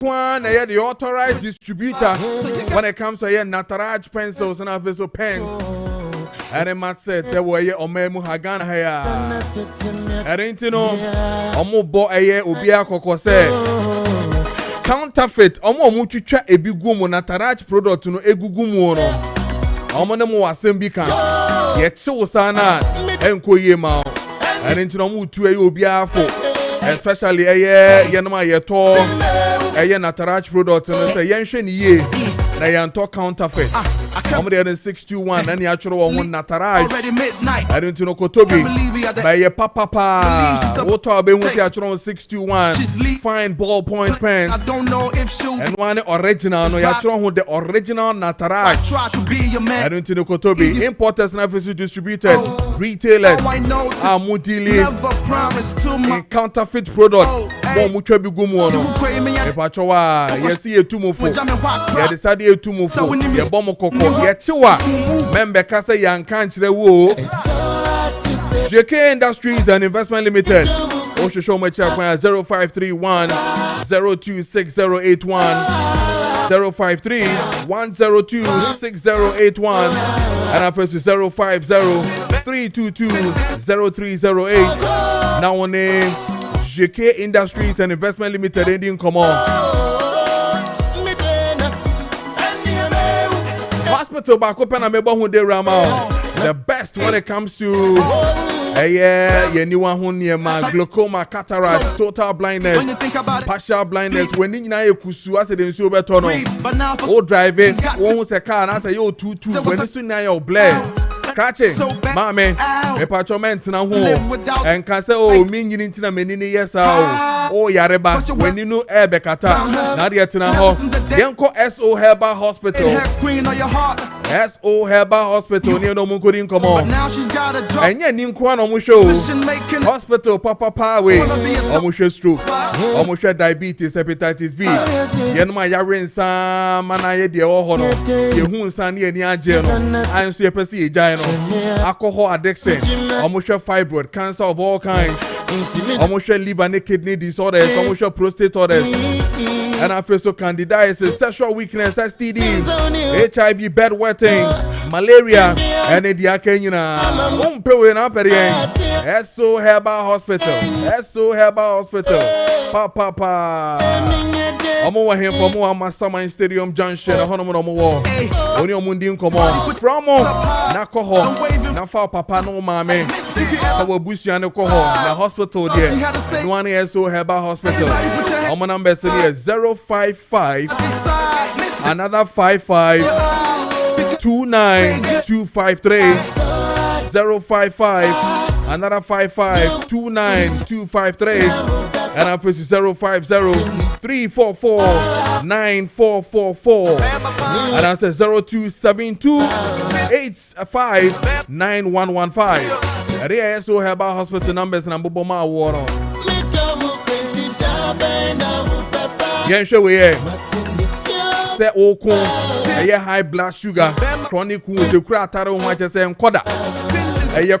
One, the authorized distributor when it comes to Nataraj pencils and official pens. And a match said, "Tewaye omemu hagana haya." Erentino, omo bo eye obia kokose. Counterfeit, omo muchucha ebigumu Nataraj product no egugumu no. Omo nemu wasembi kan. Yecho sana enkoye ma. Erentino mu tu eye obia fo. Especially eye yenoma yeto. Eye Nataraj product no say yenhwe ni ye. Na yanto counterfeit. I'm there in 621 and the actual one Nataraj. I don't know Kotobi. By your papa. What are we with the actual 621? Fine ballpoint pens. I don't know if she'll and one original. No, you're trying with the original Nataraj. I don't know Kotobi. Importers and official distributors, retailers, Mutili, and counterfeit products. Muchebi Gumuano. If I try, you see a tumufo. You decided a tumufo. You bomb coco. Yechiwa member kasa yankanchire wo JK Industries and Investment Limited Osho show me check 0531 026081 053 102 6081 and our first is 050 322 0308 now on name JK Industries and Investment Limited ending come on Hospital back open and mebo hunde rama. The best when it comes to glaucoma, cataract, total blindness, partial blindness. When you na kusu as the nso beto no. O driving, won se car na say yo 22 when you na your bled. Catching, mama, a patchment na ho. And can say oh me nyini na menini yes oh yareba when you know air bekata. Na dia tina ho. Yenko SO Herbal Hospital. SO Herbal Hospital near no munkudin come on. Now she's got a job. And yeah, Ninkwan on show. Hospital Papa Power. Omushe stroke. Omushe diabetes, hepatitis B. Yenma Yaren Sam Manaye de Ohono. Yehun Sani and Yajeno. I am CPC Gino. Alcohol addiction. Omushe fibroid, cancer of all kinds. Omushe liver and kidney disorders. Omushe prostate disorders. And I feel so candidiasis, sexual weakness, STDs, HIV, bedwetting, malaria, and the Kenyana. SO Herbal Hospital. SO Herbal Hospital. Papa. Omo him for more Masama Stadium Junction, a honorable wall. Only on Mundin come on. From Nakoho, Nafa Papa no mame. Our Bushi and Koho, the hospital there. One SO Herbal Hospital. Our number is 055 another 55 29253 055 another 55 29253 and our first is 050 344 9444 and I said 0272 85 9115 and the ASO Herbal Hospital numbers and Boma Water. Yen show we say oko high blood sugar chronic wound the cratara on what say enkoda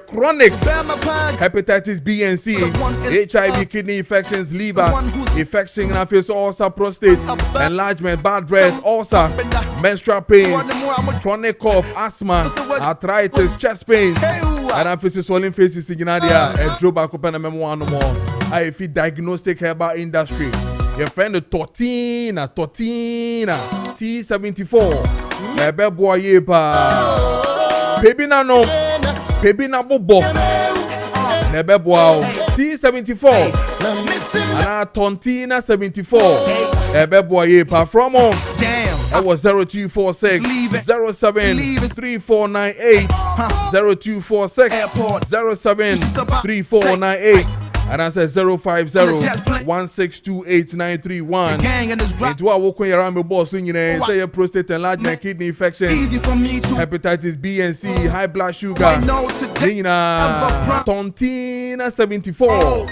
chronic hepatitis B and C HIV kidney infections liver infection and face ulcer prostate enlargement bad breath ulcer menstrual pains chronic cough asthma arthritis chest pains and I face swollen faces in Nadia and Joe back up and memo one more I feel diagnostic herbal industry. Your friend Tortina T74 Ebe boye pa Pebina no Pebina bobo Nebe boao T74 Ana Tontina 74 Ebe boye pa from on that was 0246 073498 0246 073498 and I said 050-1628931. Into our walking around the boss, say your prostate enlargement, kidney infection, hepatitis B and C, high blood sugar, Nina, Tontina 74,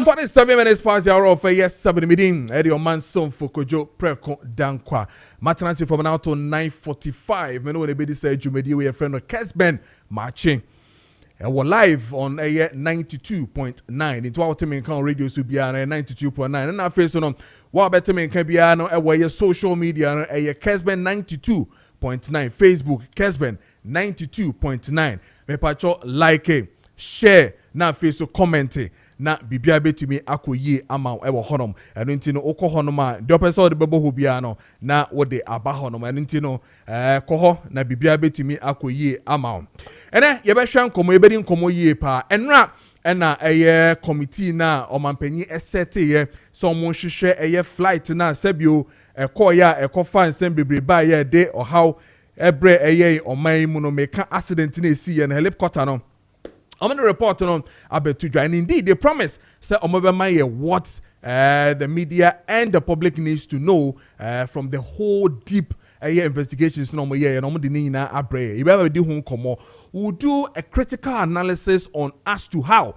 47 minutes past the hour of yes, 7 meeting. Eddie man son for Kojo Preko Dankwah. Maternity from now to 9:45. Me know when be this Jumedi with your friend Kessben Maakye. We're live on 92.9 into our team in radio so be 92.9 and our face on what better men can be our social media Kessben 92.9 Facebook Kessben 92.9 me pacho like share na Facebook comment na bibia betumi akoyi ama ewo honom eno nti no okọ honom a de opese de bebo ho bia no na wo de aba honom eno nti no koho na bibia betumi akoyi ama ene ye be hwa nkomo ye be di nkomo yie pa enra ena eye committee na omampanyi esete ye so mo hwehwe eye flight na sabio ekọ ya ekọ fan sem bebre ba ye de ohaw ebre eye oman mu no meka accident na esi ye na helicopter no I'm going to report on Abetuja, and indeed they promise say what the media and the public needs to know from the whole deep investigations. We'll do a critical analysis on as to how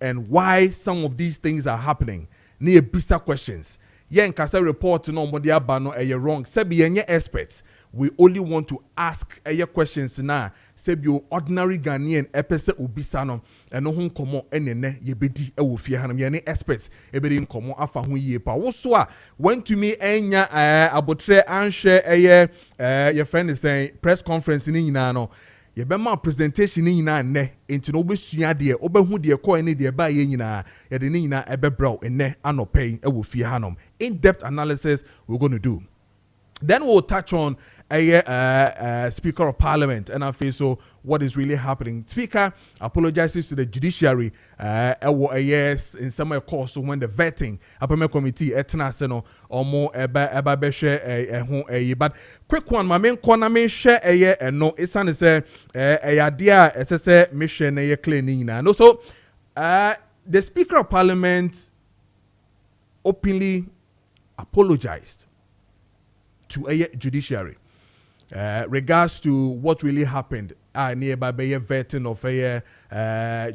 and why some of these things are happening. Near bisa questions. Yen kasa report no modi abano wrong. Sebi yenye experts. We only want to ask questions na. Sebi ordinary Ghanaian epese ubisa no eno ho nkomo enene yebedi ewo fie hanam ye experts ebedi nkomo afa ho yie pa wo so a want to me enya abotre anhwe your friend is saying press conference ni nyina no ye be ma presentation ni nyina ne enti no obesua de obehu de ko ene de ba ye nyina ye de ni nyina ebebrew ene anopay ewo fie hanam in-depth analysis we're going to do. Then we'll touch on Speaker of Parliament and I feel so what is really happening. Speaker apologizes to the judiciary yes in some course when the vetting Appointment Committee etnaseno or more but quick one my main corner me share no it's an say idea SSA mission cleaning and also the Speaker of Parliament openly apologized to a judiciary regards to what really happened nearby vetting of a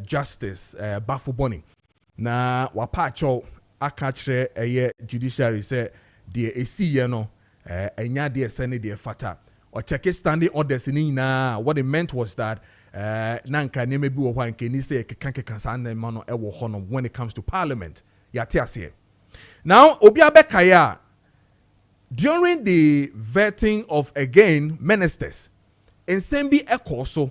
justice Bafuboni. Na wapacho akachre a judiciary say the AC no enya de sene de fata or check standing orders in na what it meant was that nanka ne mebi wo hwan ke ni say kekanke san ma no ewo hono when it comes to parliament yate ase. Now obi abekaya during the vetting of again ministers, in Sembi Ekoso,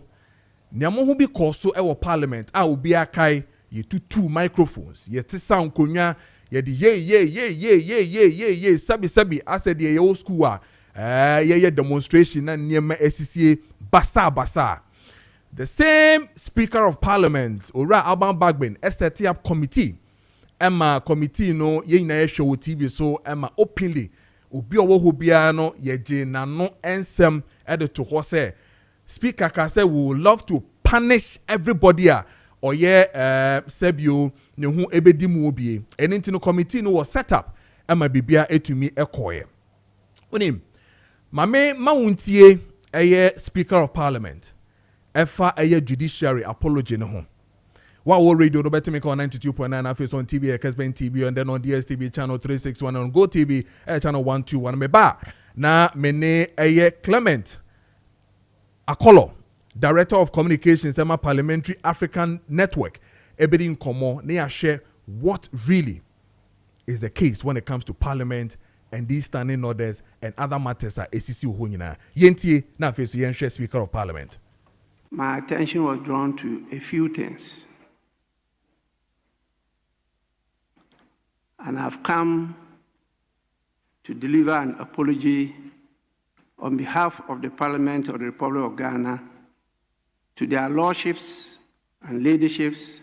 Nyamohu bi koso ewo parliament, obi akai ye two microphones, ye ti sound konya, ye di ye, sabi, I said ye old school, ye demonstration na nyema SCCA basa. The same Speaker of Parliament, Ora Alban Bagbin, set up committee, Emma committee no ye na show TV so Emma openly. Ubi owo hobia no yeje na no ensem ede to ho say speaker ka say we would love to punish everybody or sebio ne hu ebedi mu obie eni nti no committee no was set up ama bibia etumi ekoye onim mame mawuntie Speaker of Parliament efa judiciary apology ne ho. Wow, radio no better make on 92.9 face on TV, Kessben TV, and then on DSTV channel 361 on Go TV, channel 121. Me ba na mene Clement Akolo, Director of Communications, Emma Parliamentary African Network, ebedi nkomo ne share what really is the case when it comes to Parliament and these standing orders and other matters are ACC uhonyina. Yentie na face yen share Speaker of Parliament. My attention was drawn to a few things. And I've come to deliver an apology on behalf of the Parliament of the Republic of Ghana to their lordships and ladyships,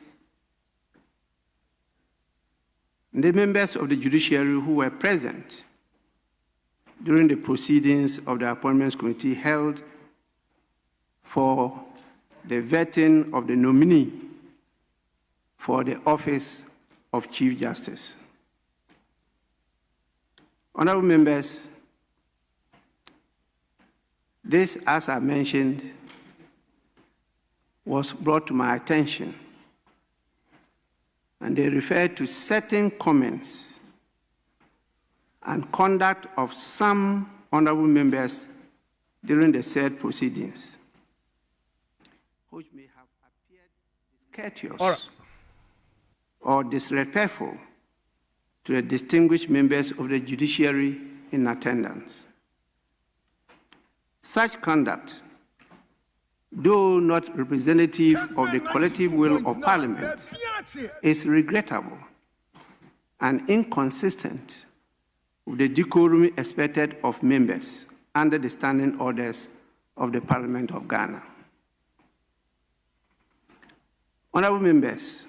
and the members of the judiciary who were present during the proceedings of the Appointments Committee held for the vetting of the nominee for the office of Chief Justice. Honorable members, this, as I mentioned, was brought to my attention, and they referred to certain comments and conduct of some honorable members during the said proceedings, which may have appeared courteous or disrespectful to the distinguished members of the judiciary in attendance. Such conduct, though not representative of the collective will of Parliament, is regrettable and inconsistent with the decorum expected of members under the standing orders of the Parliament of Ghana. Honorable members,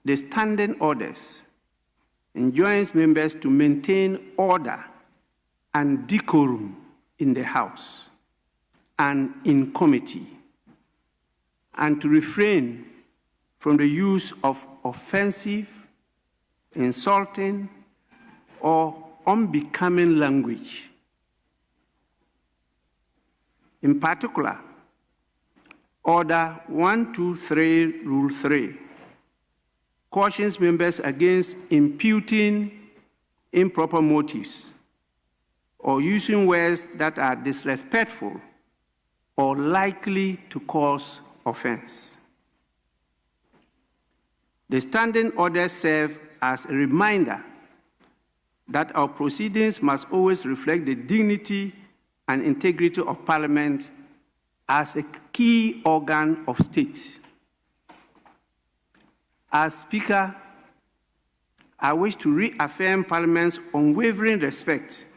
the standing orders enjoins members to maintain order and decorum in the House and in committee, and to refrain from the use of offensive, insulting, or unbecoming language. In particular, Order 123, Rule 3, cautions members against imputing improper motives or using words that are disrespectful or likely to cause offense. The standing orders serve as a reminder that our proceedings must always reflect the dignity and integrity of Parliament as a key organ of state. As Speaker, I wish to reaffirm Parliament's unwavering respect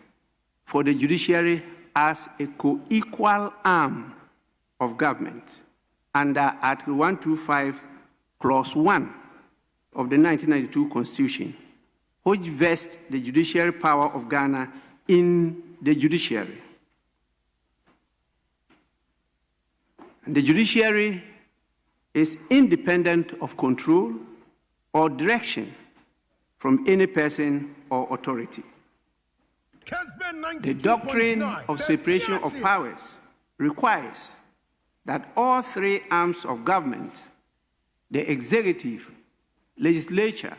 for the judiciary as a co-equal arm of government under Article 125, Clause 1 of the 1992 Constitution, which vests the judiciary power of Ghana in the judiciary. And the judiciary is independent of control or direction from any person or authority. The doctrine of separation of powers requires that all three arms of government, the executive, legislature,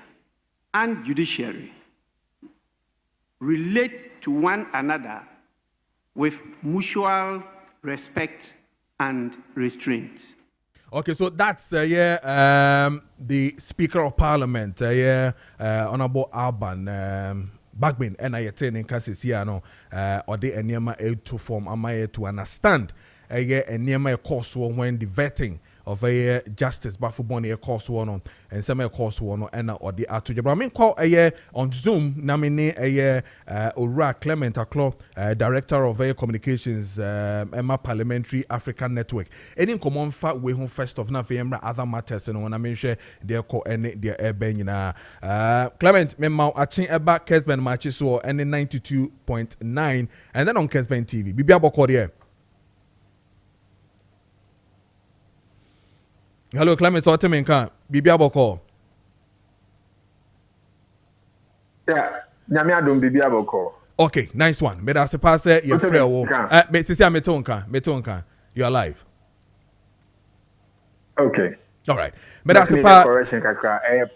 and judiciary, relate to one another with mutual respect and restraint. Okay, so that's the Speaker of Parliament, Honorable Alban Bagbin, and I attend in Cassisiano, or the Enyama to form Amaye to understand a Enyama course when the vetting of a justice Bafuboni a course one and some course one or the Atuja. I mean, call a on Zoom, nominate a Ora Clement Aklo, Director of Communications, Emma Parliamentary African Network. Any common fact we home first of November, other matters, and when I mention their co and their airbenina. Clement, Memau, Achin Eba, Kessben Machiso, and 92.9, and then on Kessben TV. Bibia Bokodia. Hello, Clement Otemenka. Bibia Boko. Yeah, Nyamia don't Bibia Boko. Okay, nice one. But as a passer, you're free. Metonka. You're alive. Okay. All right. But as a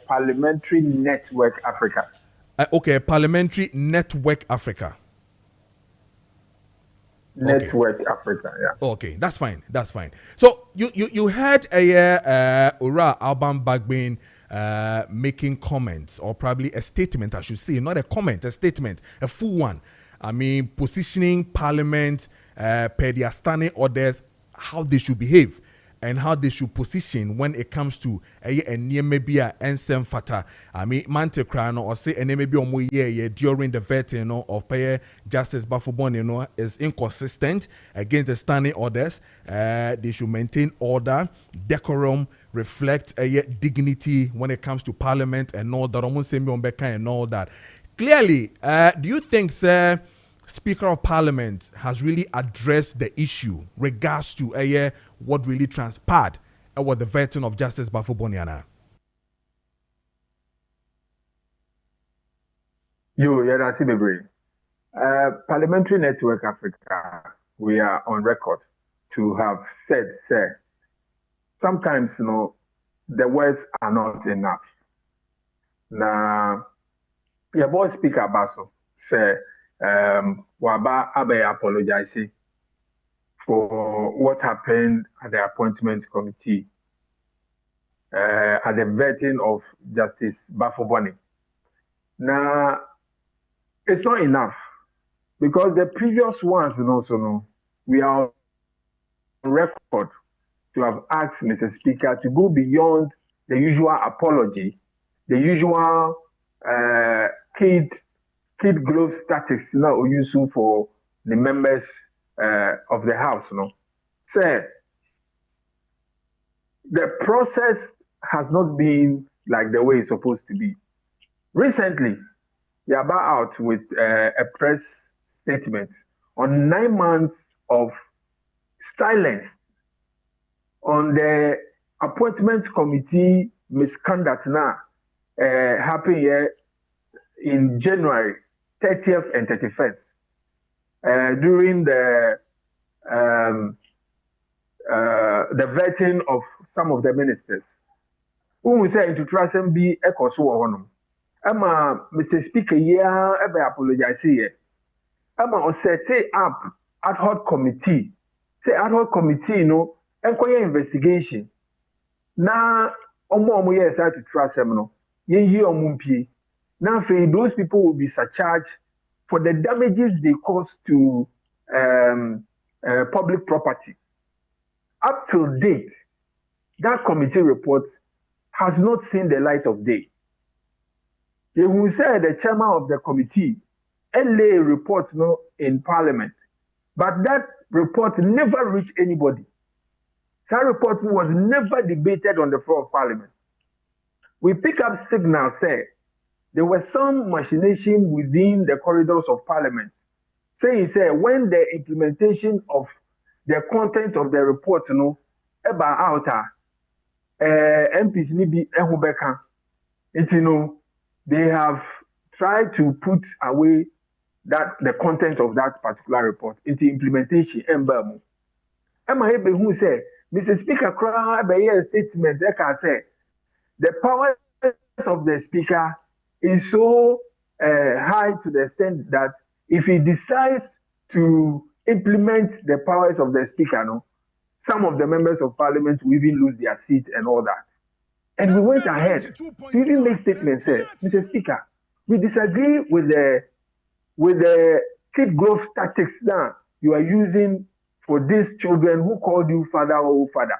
Parliamentary Network Africa. Okay, Parliamentary Network Africa. Network Africa, yeah. Okay, that's fine. So you heard Ora Alban Bagbin making comments, or probably a statement, I should say, not a comment, a statement, a full one. I mean, positioning Parliament per their standing orders, how they should behave and how they should position when it comes to maybe a ensem fata. I mean, Mantekrano or say maybe during the vetting of pay Justice Bafubon, is inconsistent against the standing orders. They should maintain order, decorum, reflect dignity when it comes to Parliament and all that. And all that. Clearly, do you think, sir, Speaker of Parliament has really addressed the issue regards to what really transpired with the vetting of Justice Bafuboniana? That's it, Parliamentary Network Africa, we are on record to have said, sir, sometimes, the words are not enough. Now, your boy Speaker Basso said, Waba Abe apologizing for what happened at the appointment committee. at the vetting of Justice Bafoboni. Now, it's not enough because the previous ones, we are on record to have asked Mr. Speaker to go beyond the usual apology, the usual kid glove statics now useful for the members of the House. Say, the process has not been like the way it's supposed to be. Recently, Yaba out with a press statement on 9 months of silence on the appointment committee misconduct now happened here in January 30th and 31st during the vetting of some of the ministers. Who will say to trust and be a Koso Emma, Mr. Speaker, yeah, I apologize here. Emma, set up ad hoc committee. Say ad hoc committee, enquire investigation. Now, omo yes, I to trust them, ye omumpi. Now, those people will be surcharged for the damages they cause to public property. Up till date, that committee report has not seen the light of day. You will say the chairman of the committee lay a report in Parliament, but that report never reached anybody. That report was never debated on the floor of Parliament. We pick up signals, say there was some machination within the corridors of Parliament, saying when the implementation of the content of the report, about outer MPs nibi ehubeka, they have tried to put away the content of that particular report into implementation. Emma Hebe who say, Mr. Speaker, cry by a statement that can say the powers of the Speaker is so high to the extent that if he decides to implement the powers of the Speaker, some of the members of Parliament will even lose their seat and all that. And we went ahead to even make statements, say, Mr. Speaker, we disagree with the kid growth tactics now you are using for these children who called you father or father.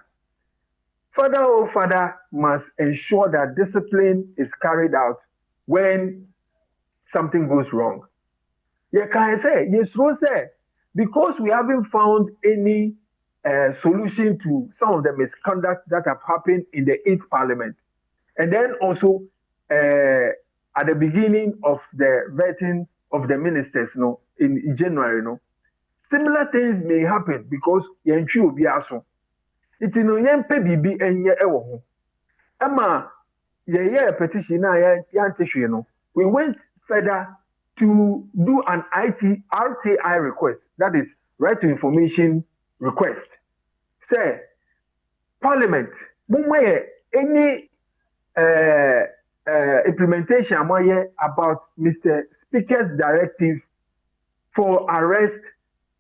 Father or father must ensure that discipline is carried out when something goes wrong. Yeah, can I say, yes, Rose, because we haven't found any solution to some of the misconduct that have happened in the 8th Parliament. And then also at the beginning of the vetting of the ministers in January, similar things may happen because yentwi obi aso. It's yempe bibi enye ewo ho. Ama ye petition na yantehwe we went further to do an RTI request, that is right to information request. Say, Parliament, any implementation about Mr. Speaker's directive for arrest,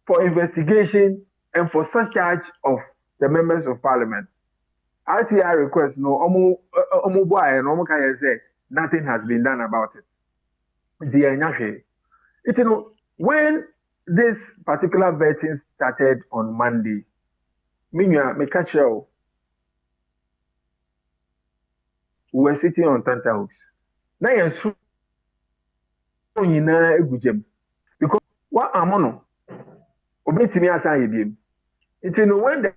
for investigation, and for surcharge of the members of Parliament. RTI request, nothing has been done about it. When this particular vetting started on Monday, we were sitting on Tantahooks. Now because what amono obetimi asan yebiem. When the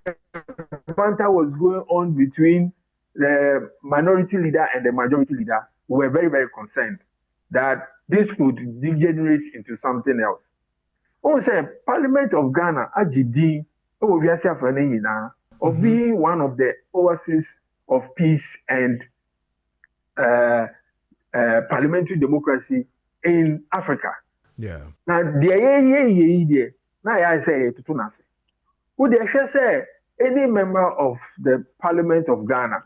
banter was going on between the minority leader and the majority leader, we were very, very concerned that this could degenerate into something else. Also, Parliament of Ghana, AGD, of being one of the oases of peace and parliamentary democracy in Africa. Yeah. Now, I say to Tunasi. Would they say any member of the Parliament of Ghana?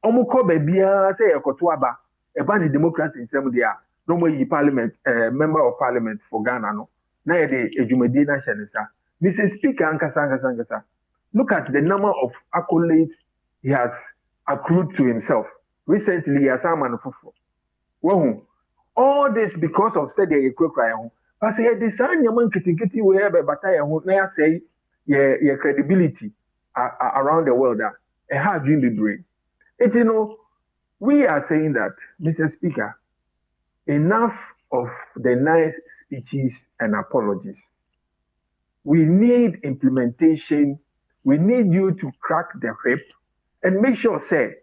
Omuko bebia say ekotwaba about the democracy in some dia no more parliament member of parliament for Ghana no. Na ye ejumedi na shenesa. Mr. Speaker ankasa. Look at the number of accolades he has accrued to himself. Recently, as a man of all this because of said the equipment. But say the sign yaman kitty wherever bataya who now say your credibility around the world that a hard dream be brain. It's we are saying that, Mr. Speaker, enough of the nice speeches and apologies. We need implementation. We need you to crack the whip and make sure, say,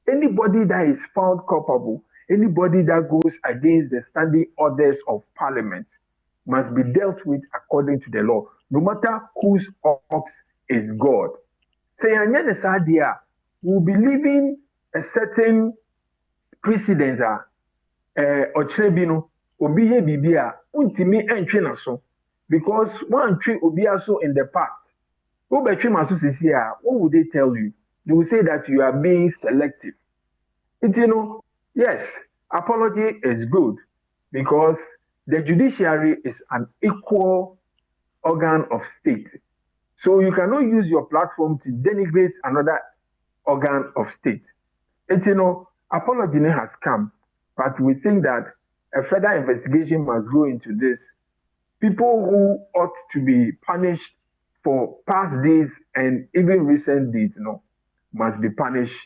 anybody that is found culpable, anybody that goes against the standing orders of Parliament must be dealt with according to the law, no matter whose ox is God. Say, we'll be leaving a certain precedent ɔkyerɛ no obi yɛ biribi a ntumi ntwe na so because one tree obi aso in the past wobɛtwe ma so sisi a what would they tell you? They will say that you are being selective. Yes, apology is good because the judiciary is an equal organ of state, so you cannot use your platform to denigrate another organ of state. Apology has come. But we think that a further investigation must go into this. People who ought to be punished for past deeds and even recent deeds, must be punished.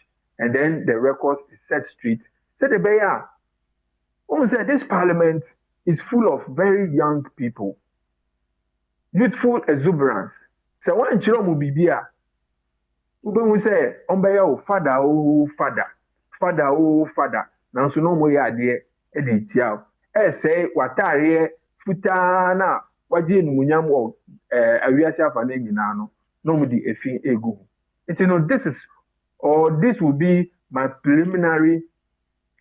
And then the record is set straight. So the Beya, almost this parliament is full of very young people, youthful exuberance. So one children will be there. We say, father, oh father, father, oh father. Nanso no mo yɛ adeɛ de tia o ɛsɛ watareɛ futaa na wagye enumunyam wɔ awiase afa na nyinaa no mo de efi egu this will be my preliminary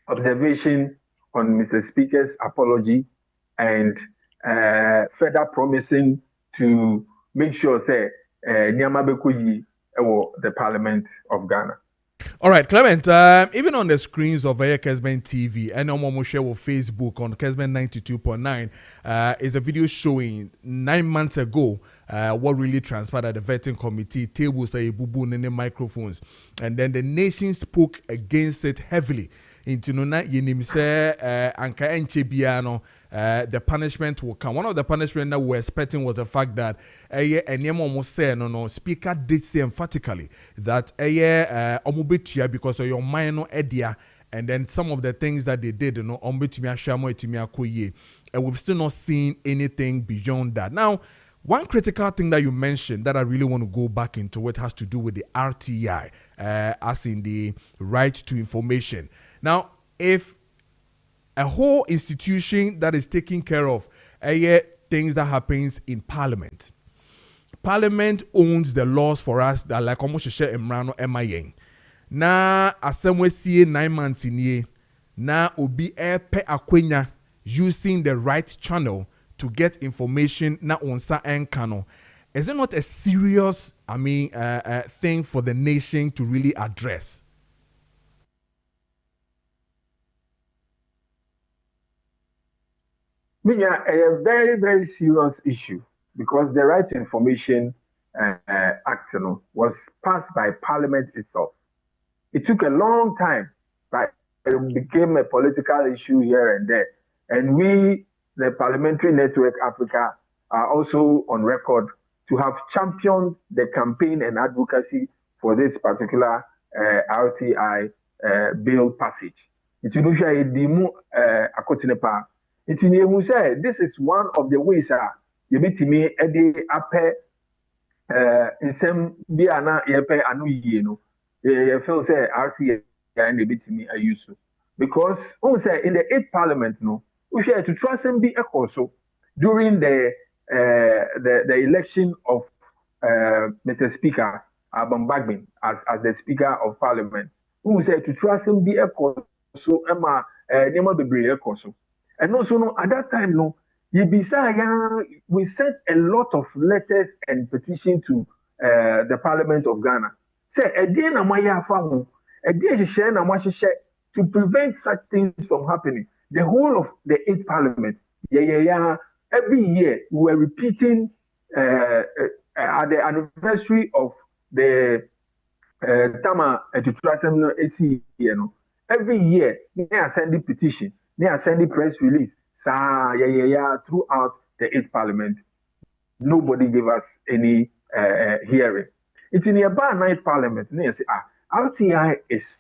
observation on Mr. Speaker's apology and further promising to make sure say nneɛma bɛkɔ yie ɛwɔ the Parliament of Ghana. All right, Clement, even on the screens of Kessben TV and on Facebook on Kessben 92.9 is a video showing 9 months ago what really transpired at the vetting committee, tables, bubu, and microphones. And then the nation spoke against it heavily. Into nona yenimse anka enchebiano the punishment will come. One of the punishment that we're expecting was the fact that almost say no speaker did say emphatically that omubetia because of your minor edia, and then some of the things that they did and we've still not seen anything beyond that. Now, one critical thing that you mentioned that I really want to go back into it has to do with the RTI, as in the right to information. Now, if a whole institution that is taking care of things that happens in Parliament owns the laws for us that like almost share emrano MIN. Na asemwe see 9 months in ye na obi pe akwenya using the right channel to get information na onsa enkano. Is it not a serious thing for the nation to really address? A very, very serious issue because the Right to Information Act was passed by Parliament itself. It took a long time, but it became a political issue here and there. And we, the Parliamentary Network Africa, are also on record to have championed the campaign and advocacy for this particular RTI bill passage. It's this is one of the ways you bet me ape in some biana yepe anu yeno. You feel say RTI and bit me I used to because say in the 8th Parliament we share to trust and be also during the election of Mr. Speaker Abam Bagbin as the Speaker of Parliament. Who say to trust and be also Emma Nema Bebre also. And also, at that time, we sent a lot of letters and petitions to the Parliament of Ghana. Say, again, to prevent such things from happening. The whole of the 8th Parliament, every year we were repeating at the anniversary of the Tama etutrasem no esi ye no. Every year, they are sending petition, they are sending press release. Throughout the 8th Parliament, nobody gave us any hearing. It's in the about 9th Parliament. They say, RTI is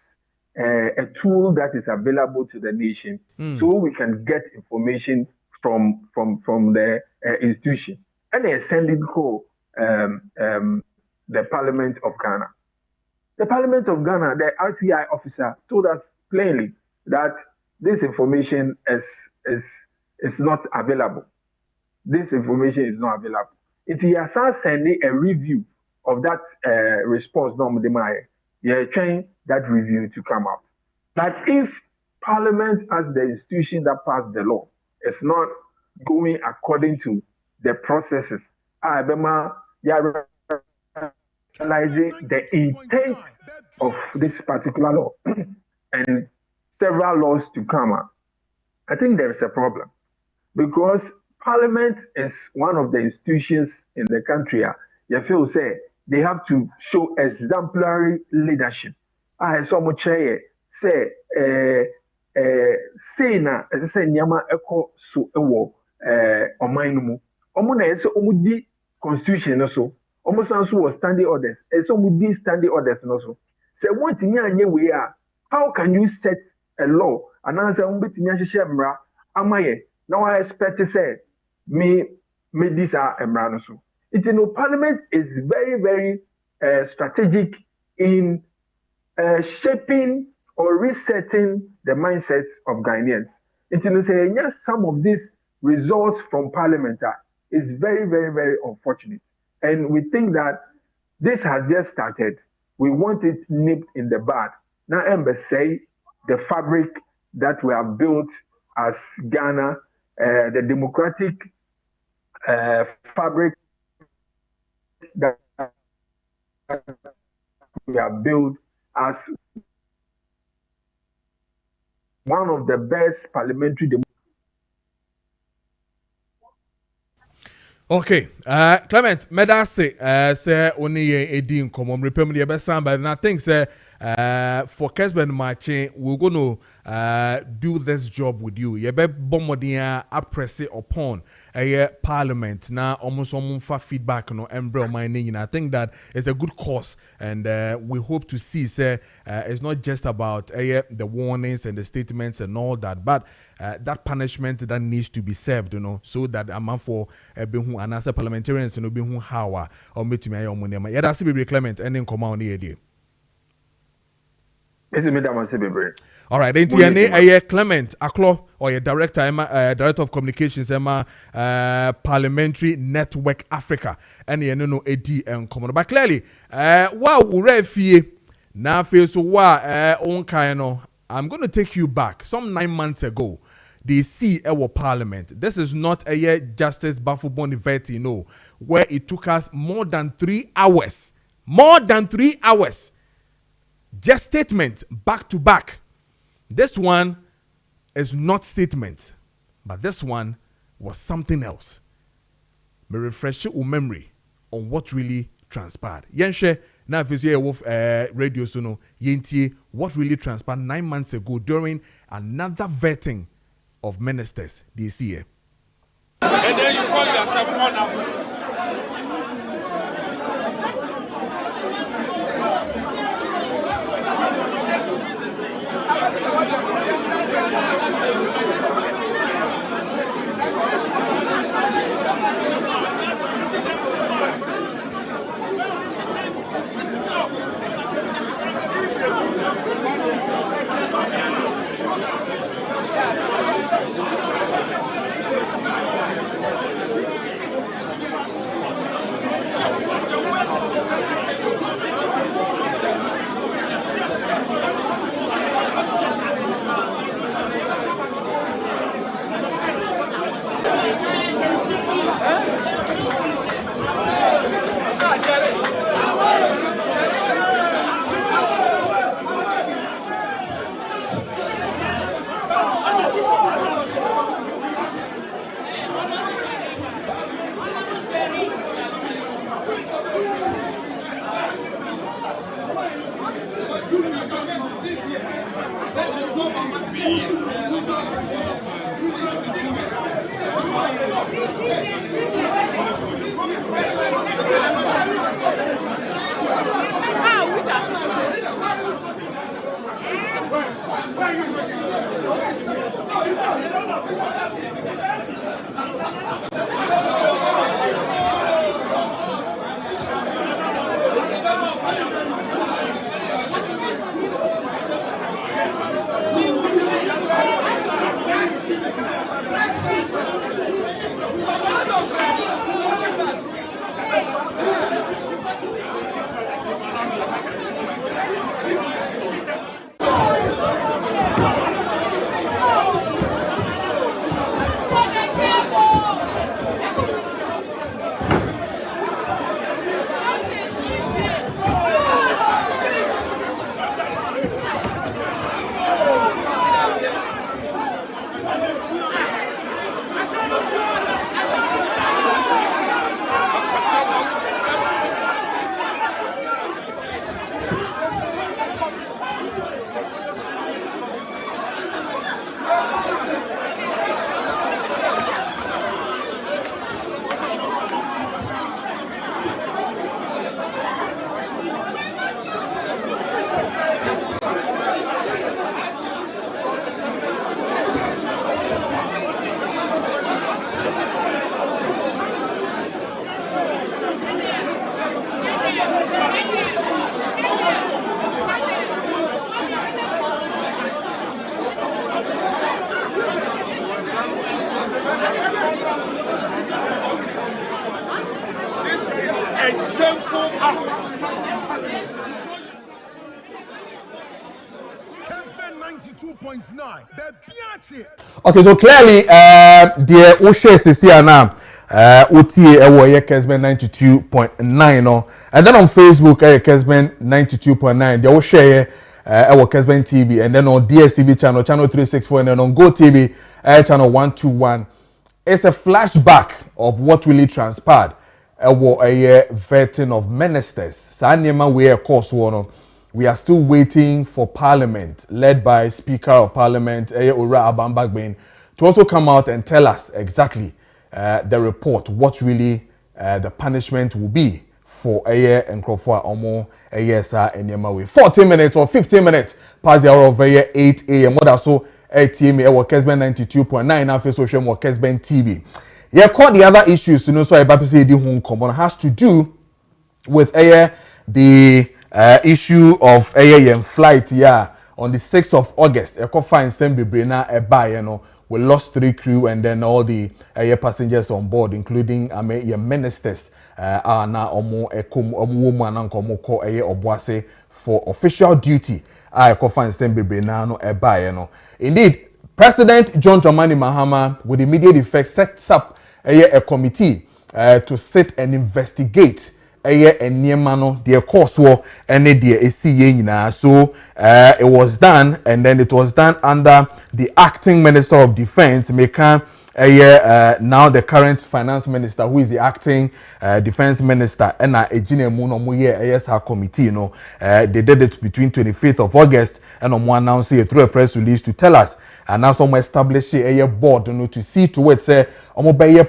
a tool that is available to the nation, so we can get information from the institution. And they send it to the Parliament of Ghana. The Parliament of Ghana, the RTI officer, told us plainly that this information is not available. This information is not available. If he has sending a review of that response, you're trying that review to come out. That if Parliament, as the institution that passed the law, is not going according to the processes, realizing the intent of this particular law and several laws to come up, I think there is a problem because Parliament is one of the institutions in the country. You feel say they have to show exemplary leadership. I saw much say na as I say nyama eko so ewo oman no mu omo na yeso omo di constitution no so omo san so was standing orders so omo di standing orders no so say want me anye we how can you set a law and answer omo betimi ahye mra amaye now I expect to say me this emra no so it's Parliament is very very strategic in shaping or resetting the mindset of Ghanaians. It's some of these results from Parliament is very, very, very unfortunate. And we think that this has just started. We want it nipped in the bud. Now, say the fabric that we have built as Ghana, the democratic fabric that we have built as one of the best parliamentary democracies. Okay, Clement, medase say only edi nkomo repem the best sound, but I think say for Kessben Maakye we're going to do this job with you. You be bombardier press upon a parliament now almost feedback no embryo mining. I think that is a good cause, and we hope to see say it's not just about the warnings and the statements and all that, but that punishment that needs to be served, so that a man for behu and as a parliamentarians no behu how or metumi ayo money. Yeah, that's be Clement ending come on here. All right, then Clement Aklo or your director, director of communications, Parliamentary Network Africa, and you know AD and common. But clearly, wow, urefi na face on kind. I'm going to take you back some 9 months ago. They see our parliament. This is not a year Justice Bafuboni Veti, no, where it took us more than 3 hours. More than 3 hours. Just statement back to back. This one is not statement, but this one was something else. Me refresh your memory on what really transpired. Yenshe, now if you see radio sono, yentie what really transpired 9 months ago during another vetting of ministers this year. And then you call yourself honorable. 92.9. The Biachi. Okay, so clearly, the Oshe Sisia now, OTA Ewo Kessben 92.9 no, and then on Facebook Kessben 92.9. The Oshe Ewo Kessben TV, and then on DSTV channel 364, and then on Go TV channel 121. It's a flashback of what really transpired. Ewo vetting of ministers. Sanyema we of course one. We are still waiting for Parliament, led by Speaker of Parliament, Ora Abambagbin, to also come out and tell us exactly the report, what really the punishment will be for Nkrofo Omo Sa Enyemawe. 14 minutes or 15 minutes past the hour of 8 a.m. What also ATM Kessben 92.9 after social Kessben TV. Yeah, caught the other issues, so I say the home common has to do with the issue of flight on the 6th of August. Fine Sembi we lost 3 crew and then all the passengers on board, including ministers are now woman for official duty. Fine Sembi Indeed, President John Dramani Mahama with immediate effect sets up a committee to sit and investigate the course war and the so it was done, and then it was done under the acting Minister of Defense, now the current finance minister, who is the acting defense minister, and a committee. They did it between 25th of August and announced it through a press release to tell us. And now some establish a board to see to it say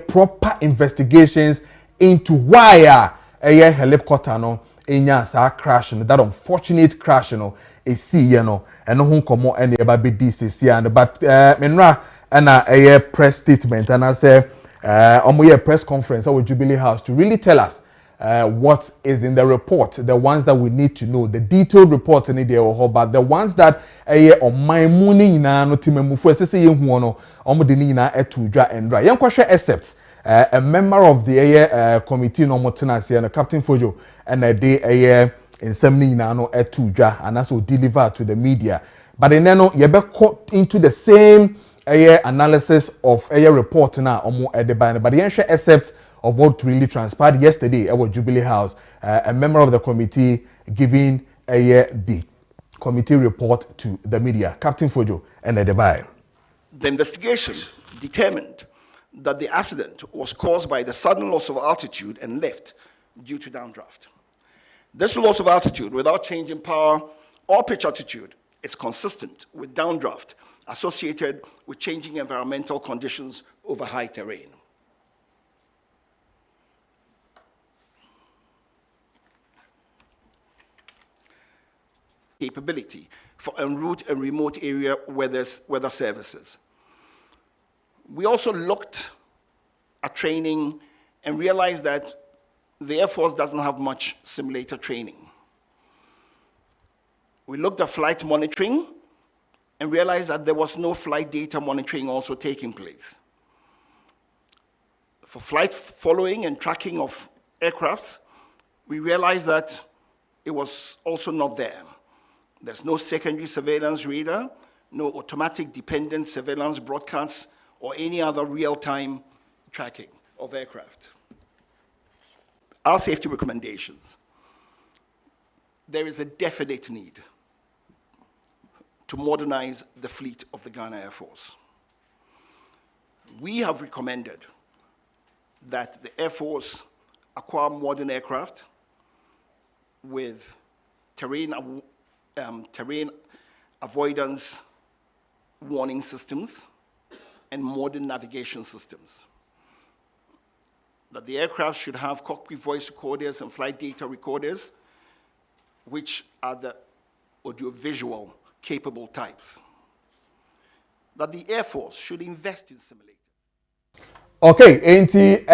proper investigations into why a helicopter enya crash that unfortunate crash is see and no hun komo and the baby this and but menra and a press statement and I say press conference at Jubilee House to really tell us what is in the report, the ones that we need to know, the detailed report in there, but the ones that on my morning na no timemu for say ye hu no omodeni na etudwa endra yen kwhwe except a member of the committee no motenase and Captain Kojo and the nsem na no etudwa and also deliver to the media, but then no ye be into the same analysis of report na omo edeba, but yen hwe except of what really transpired yesterday at Jubilee House, a member of the committee giving the committee report to the media. Captain Fojo and Edebai. The investigation determined that the accident was caused by the sudden loss of altitude and lift due to downdraft. This loss of altitude without change in power or pitch altitude is consistent with downdraft associated with changing environmental conditions over high terrain. Capability for en route and remote area weather services. We also looked at training and realized that the Air Force doesn't have much simulator training. We looked at flight monitoring and realized that there was no flight data monitoring also taking place. For flight following and tracking of aircrafts, we realized that it was also not there. There's no secondary surveillance radar, no automatic dependent surveillance broadcasts, or any other real-time tracking of aircraft. Our safety recommendations. There is a definite need to modernize the fleet of the Ghana Air Force. We have recommended that the Air Force acquire modern aircraft with terrain avoidance warning systems and modern navigation systems. That the aircraft should have cockpit voice recorders and flight data recorders, which are the audiovisual capable types. That the Air Force should invest in simulators. Okay, enti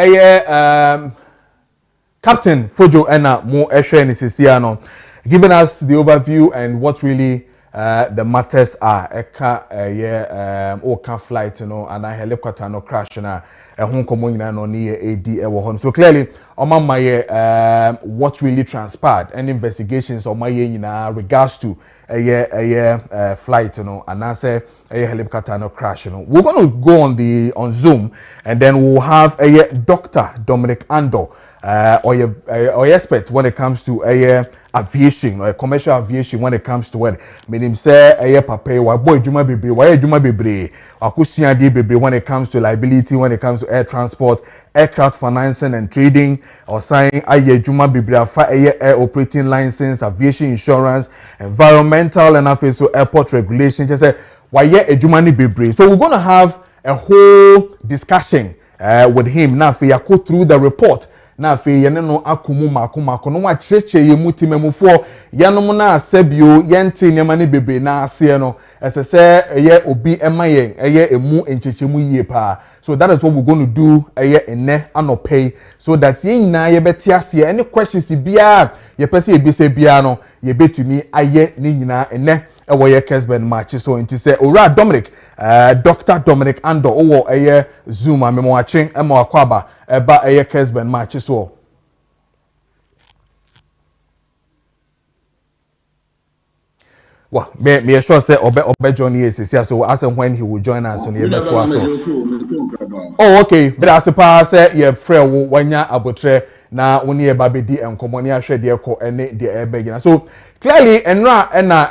Captain Fojo Ena Mo Eshe Nisisiano, giving us the overview and what really the matters are eka flight no and helicopter no crash na ehun komo nyina no ne AD ewo hon. So clearly my what really transpired and investigations on my nyina regards to flight no and I say helicopter no crash no. We're going to go on Zoom and then we'll have Dr. Dominic Ando or expert when it comes to aviation or commercial aviation when it comes to what meaning say papa wa boy juma bebre wa juma bebre akusua di bebre when it comes to liability, when it comes to air transport, aircraft financing and trading, or saying juma bebre afa air operating license, aviation insurance, environmental and also airport regulation. Just say why juma ni bebre. So we're going to have a whole discussion with him now for go through the report. Na afi yene no akumu mako no wa cheche ye mutimemufo yanom na asebio yente nyama ne bebe na ase no esese ye obi emayen emu enchechemu yie pa. So that is what we're going to do ene anopay so that ye nyina ye beti ase any questions bia ye pese ye bise bia no ye betumi aye ne nyina ene ewo ye Kessben match. So nti say ora Dominic Dr. Dominic Ando owo Zoom amemo achen ema akwaba eba Kessben match. So well, me sure say obe Johnny is here, so ask him when he will join us on the oh okay, but as a pass say friend wanya abotre na woni e ba bedi enkomo ne ahwe de ko ene de ebegina. So clearly enra na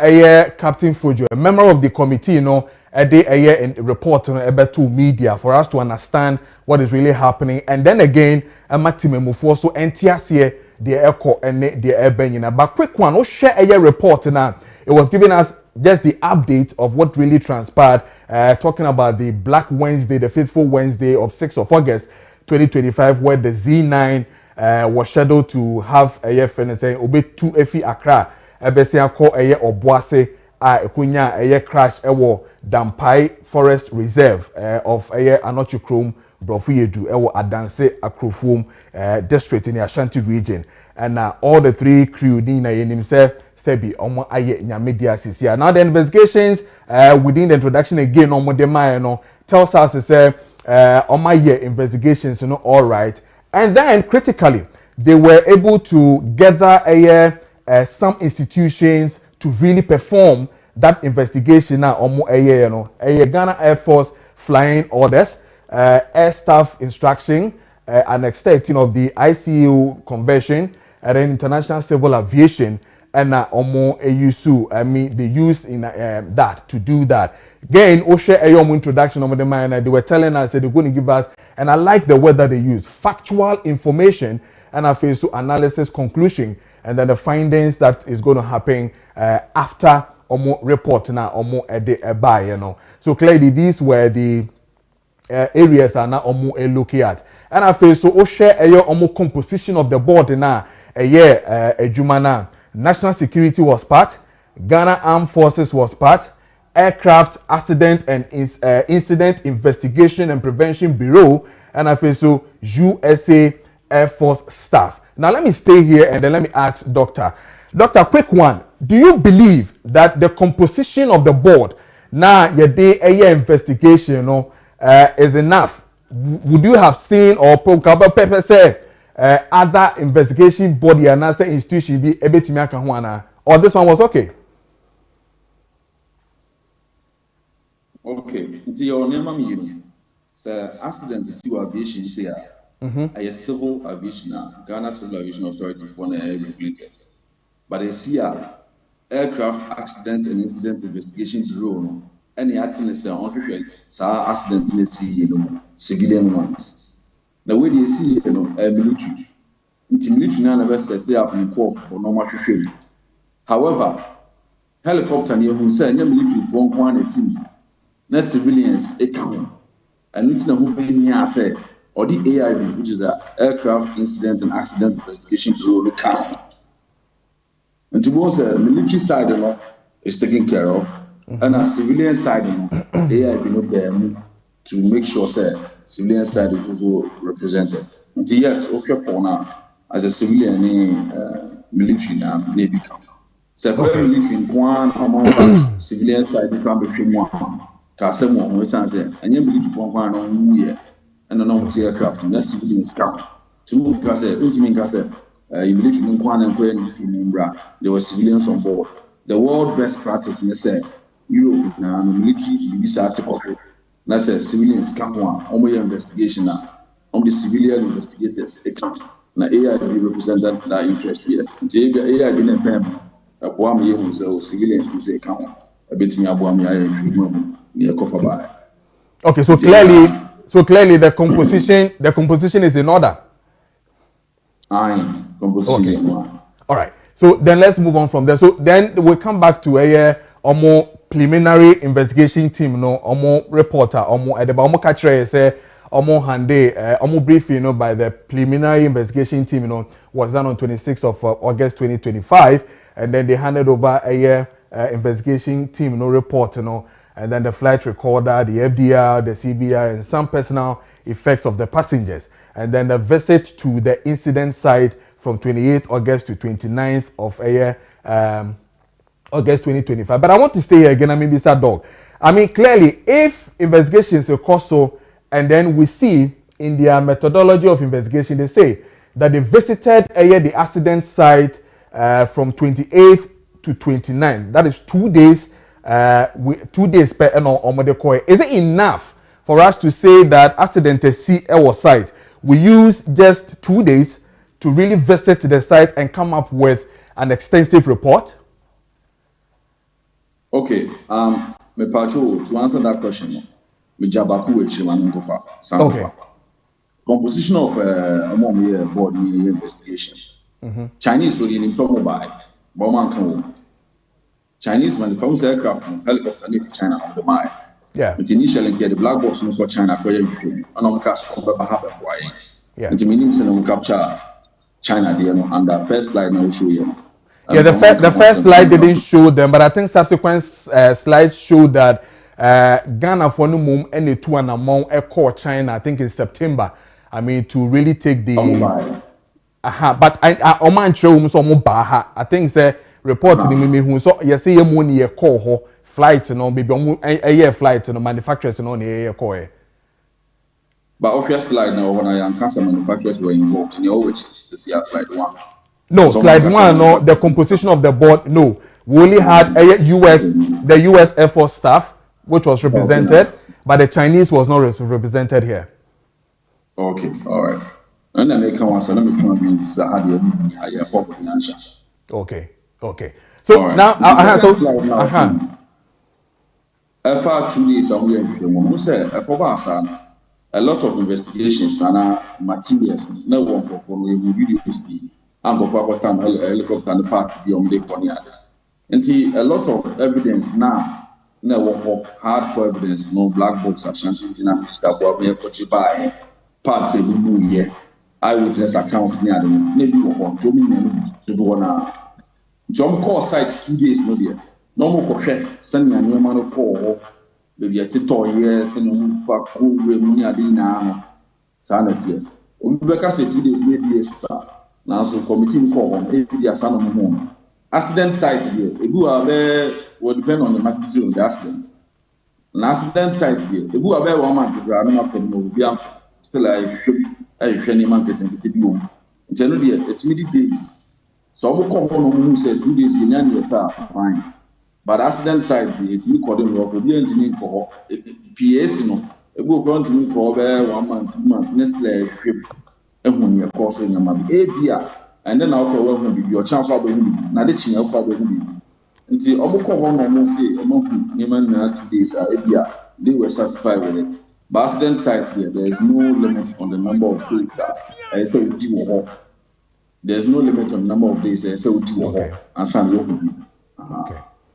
Captain Fojo, a member of the committee, a report no ebe to media for us to understand what is really happening, and then again amatimemufo so entiase de eko ene de ebegina. But quick one, share a report now. It was giving us just the update of what really transpired, talking about the Black Wednesday, the Faithful Wednesday of 6th of August 2025, where the Z9 was scheduled to have a friend saying obe 2 efi Accra ebesia ko Obuase ekunya crash ewo Dampai Forest Reserve of Anochi Chrome Brofuyedu ewo Adanse Akrofum district in the Ashanti region. And all the 3 crew na yenim sebi omo aye nyamedia sisia. Now the investigations within the introduction again omo de mai no tells us say omo aye investigations all right, and then critically they were able to gather some institutions to really perform that investigation now omo Ghana Air Force flying orders, air staff instruction, Annex 13 of the ICU convention, and then international civil aviation, and omo AUSU. They use in that to do that. Again, Oshe Ayomu introduction of the man, they were telling us that they're going to give us, and I like the word that they use, factual information, and I feel so analysis conclusion, and then the findings that is going to happen after omo report na omo ede So clearly these were the areas are now omo looking at, and I feel so Oshe omo composition of the board na Ejumana. National Security was part, Ghana Armed Forces was part, Aircraft Accident and Incident Investigation and Prevention Bureau, and I feel so USA Air Force staff. Now let me stay here and then let me ask Doctor, quick one. Do you believe that the composition of the board now your day investigation is enough? Would you have seen or Pepper say other investigation body and answer institution be able to make or this one was okay? Okay, your name sir, accident is your aviation here. A civil aviation, Ghana Civil Aviation Authority for the regulators. But I see aircraft accident and incident investigation bureau. Any accident accident in the sea, civilian ones. Now, when you see, military, military never set up in court for normal training. However, helicopter near who say military for one team, not civilians, a count. And it's not who paying here say, or the AIB, which is the Aircraft Incident and Accident Investigation Bureau, count. And to both the military side is taken care of, and a civilian side, AIB no bear to make sure say civilian side is also represented. And yes, okay for now, as a civilian military now, Navy count. So release in one among civilian side from between one. Kasem one sense and you believe for one on year and an own aircraft and that's civilian scout. To because ultimate case you believe in one and when there were civilians on board. The world best practice in the Europe now military this article. That's a civilian scout one on investigation now. On the civilian investigators now AI represented that interest here. The AI been a PEM. A boam you civilians to say come a bit me a boam near cover by. Okay, so clearly the composition is in order. Aye, composition. Okay. All right. So then let's move on from there. So then we'll come back to a more preliminary investigation team, no, or more reporter, or more at the Bamo catcher say Omo Hande, Omo briefing, by the preliminary investigation team, was done on 26th of August 2025, and then they handed over a investigation team, report, and then the flight recorder, the FDR, the CBR, and some personal effects of the passengers, and then the visit to the incident site from 28th August to 29th of August 2025. But I want to stay here again, Mr. Dog. I mean, clearly, if investigations occur so, and then we see in their methodology of investigation, they say that they visited the accident site from 28th to 29th. That is 2 days. 2 days per annum. Is it enough for us to say that accident see our site? We use just 2 days to really visit the site and come up with an extensive report? Okay. Me pacho to answer that question. Okay. Composition of among board investigation. Chinese will in mobile. Chinese manufacture aircraft and helicopter in China on the mine. Yeah. But initially get the black box for China for Ukraine. And on cash for Bahaba. Yeah. It's meaning to capture China there and the first slide now show you. Yeah, the first slide didn't show them, but I think subsequent slides showed that Ghana for no mum and the 2 and among call China, I think in September. I mean, to really take the but I man show so baha. I think say report to me who so you see you money a call flight maybe a year flight manufacturers on the air call. But obviously slide now when I am cancer manufacturers were involved in the always see slide 1. No, slide 1, no, the composition of the board, no. We only had the US Air Force staff, which was represented, but the Chinese was not represented here. Okay, all right. And then they come on, so let me try and be higher for financial. Okay. So right. Now, after 2 days, I'm going to say, a lot of investigations and materials, no one perform videos. And before time helicopter and the parts beyond the Ponyada. And a lot of evidence now, hardcore evidence, no black box, Ashanti, Minister, Boabia, Kochibai, parts of the year, eyewitness accounts near them, maybe for Jomin to do one. John call site 2 days, no dear. No more send me a new man call, maybe a tito years and for cool Remunia sanity. Rebecca said 2 days, maybe a star. Now, so committee call on APD son of home. Accident site there. If you are there, will depend on the magnitude of the accident. An accident site there. If you are there 1 month, you are not going to be still a training market in the home. Generally, it's many days. So we call on who said 2 days in any car, fine. But accident site there, it's you call them for the engineering for PS, If you go to me for 1 month, 2 months, next trip. And then I'll call your chance for now the chin of until almost say among human 2 days they were satisfied with it. But accident sites there is no limit on the number of days. There's no limit on the number of days. Okay.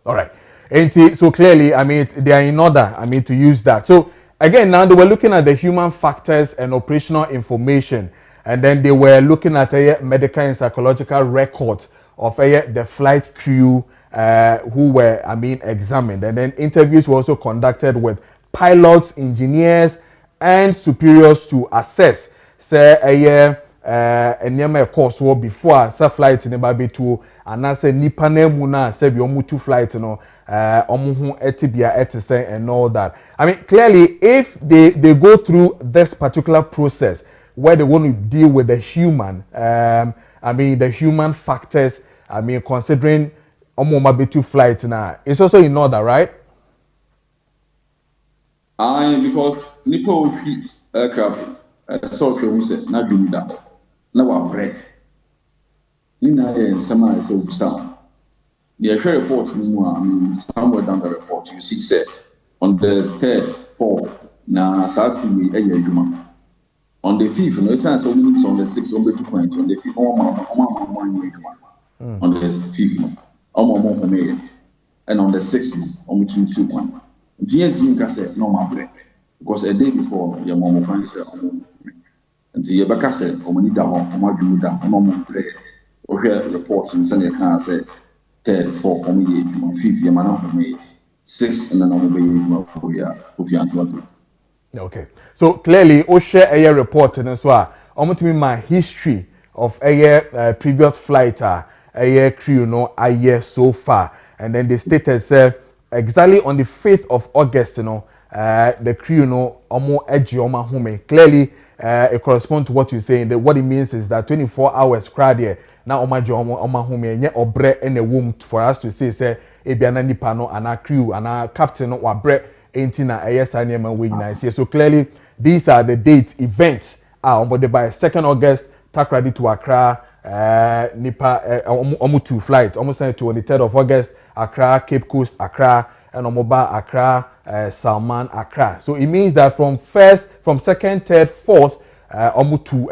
All right. And so clearly, I mean, they are in order, to use that. So again, now they were looking at the human factors and operational information. And then they were looking at medical and psychological records of the flight crew who were, examined. And then interviews were also conducted with pilots, engineers, and superiors to assess, say, enema course wo before sa flight ne ba betuo anase nipa na mu na se bi omu two flight no omu hu etibia etisen and all that. I mean clearly if they go through this particular process where they want to deal with the human I mean the human factors, I mean considering omu ma betu flight na it's also in order, right? Because nipa aircraft so we say na dwumi da na wa bre ni na ye nsema ese obisa the report ni mu I mean somewhere down the report you see say on the 3rd 4th na South we adwuma on the 5th no sense so minutes on the 6th on the 2 point on the 5th adwuma on the 5th no omo me and on the 6th no omo 2 point GNT can say no my break because a day before your mom can say until you back say need that home that mom break or hear reports and send can say 3rd 4th for me 5th your man me 6th and then I'm Okay, so clearly o share a report and so on my history of a previous flight a crew no a year so far, and then they stated exactly on the 5th of August, the crew omo edge oma home. Clearly, it corresponds to what you're saying. What it means is that 24 hours crowd here now oma home nye obre in a womb for us to say ebiana nipa no ana crew ana captain no wabre enti na ayesa we nyina say. So clearly these are the dates events on by 2nd August takradi to Accra nipa omu two flight almost sent to on the 3rd of August Accra Cape Coast Accra and omoba Accra Salman Accra. So it means that from 2nd 3rd 4th omu two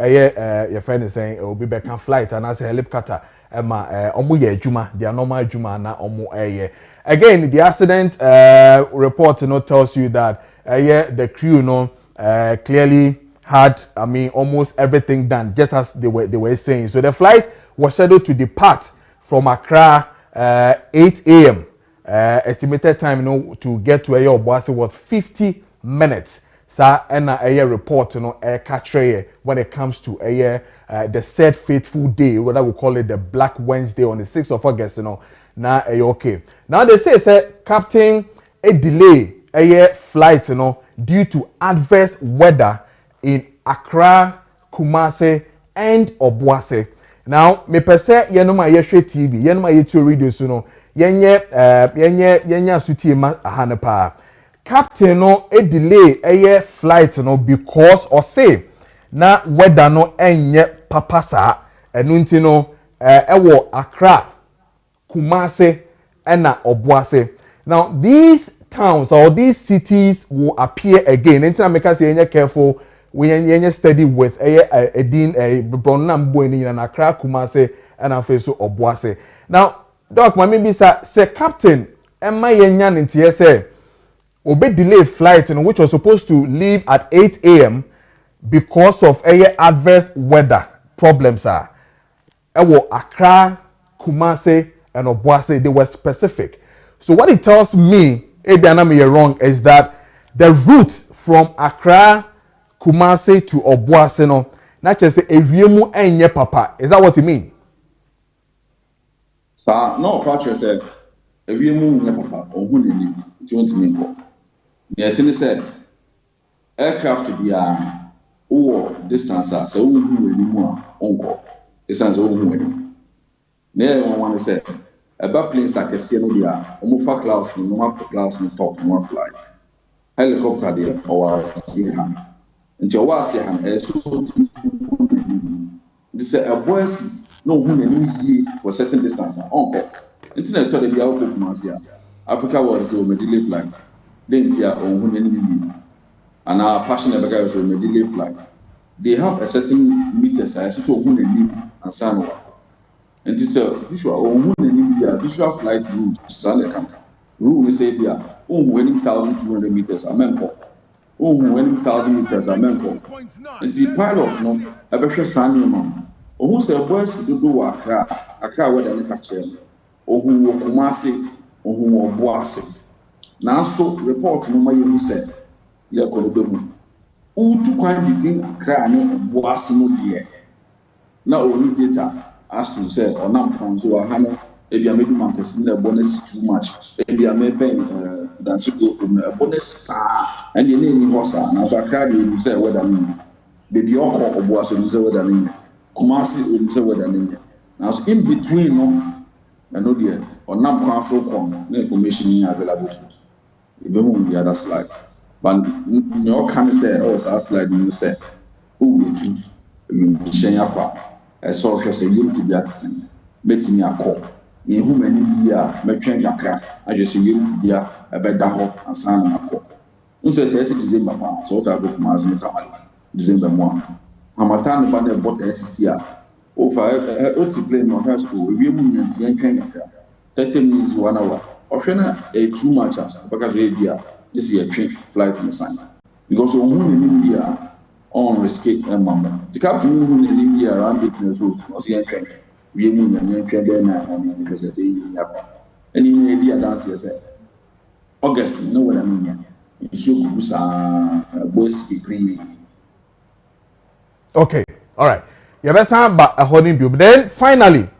your friend is saying it will be back on flight and as a helicopter omu ye juma their normal juma na omu again the accident report tells you that the crew clearly had I mean almost everything done just as they were saying. So the flight was scheduled to depart from Accra 8 a.m. Estimated time to get to Obuasi was 50 minutes. Sa and a report catch when it comes to the said fateful day, what I would call it the Black Wednesday on the 6th of August, now okay. Now they say captain a delay a flight due to adverse weather in Accra, Kumasi, and Obuasi. Now me per se yenoma yehwe TV, yenoma yetu radio so yenye sutie ma ahanepa. Captain a delay a flight because or say na weather no enye papasa enunti ewo Accra, Kumasi, and Obuasi. Now these towns or these cities will appear again. Enti make us yenye careful. We yenye steady with a dean a Bronnam Boyni and Accra, Kumasi, and Afeso Obuasi. Now, Doc, my maybe say captain, am I yenyan in TSA? Obe delay flight which was supposed to leave at 8 a.m. because of adverse weather problems Accra, Kumasi, and Obuasi, they were specific. So what it tells me, maybe I'm wrong, is that the route from Accra, Kumasi to Obuasi not just a riemu enye papa. Is that what you mean? Sir, no, Patrick said a riemu enye papa or who don't mean. The thing said aircraft be or distance so who anymore on it's as who there one say about planes like a CNO almost clouds no clouds no top more fly helicopter there or see hand until was see hand so this a voice no who for certain distance on internet thought be out of Africa was so delay flights then here on who and our passionate guys will delay flights. They have a certain meter size, so who and sun. And this visual visual flight route, rule is say here, 1,200 meters, a member. 1,000 meters, a member. And the pilots, a better sunny man. Almost a voice to do Accra where they catch them, or who will Kumasi, or who will Boasi. Now, so report no more said, "You're going to do. Who to find between Accra and Boasi no dear? Now only data as to say or nam so hano maybe maybe man person the bonus too much maybe I may pay than go from a bonus and the name was and so I carry you say whether baby oko obo so you say whether Kumasi you say whether now in between no I know there or nam so come no information available to even the other slides but no can say oh so slide you say who be true Shenyakwa I saw her say unity be at sin. Met me a call. Me who many year, my train kakra. I just unity be a better hop and sign a call. No say there's December pound, so that book Mars in Kamali. December 1. Hamatan about the bot SCR. Over OT plane on her school, we will and train kakra. 30 minutes 1 hour. Option a too much because we are this year train flight in the sign. Because we won't here. On escape and mamma. The captain in India around 18 years old was young train. We mean a young train and because a day in Yapa. Any idea dance yourself. August, you know what I mean. You should boys be. Okay, all right. You best have a holding bill. Then finally,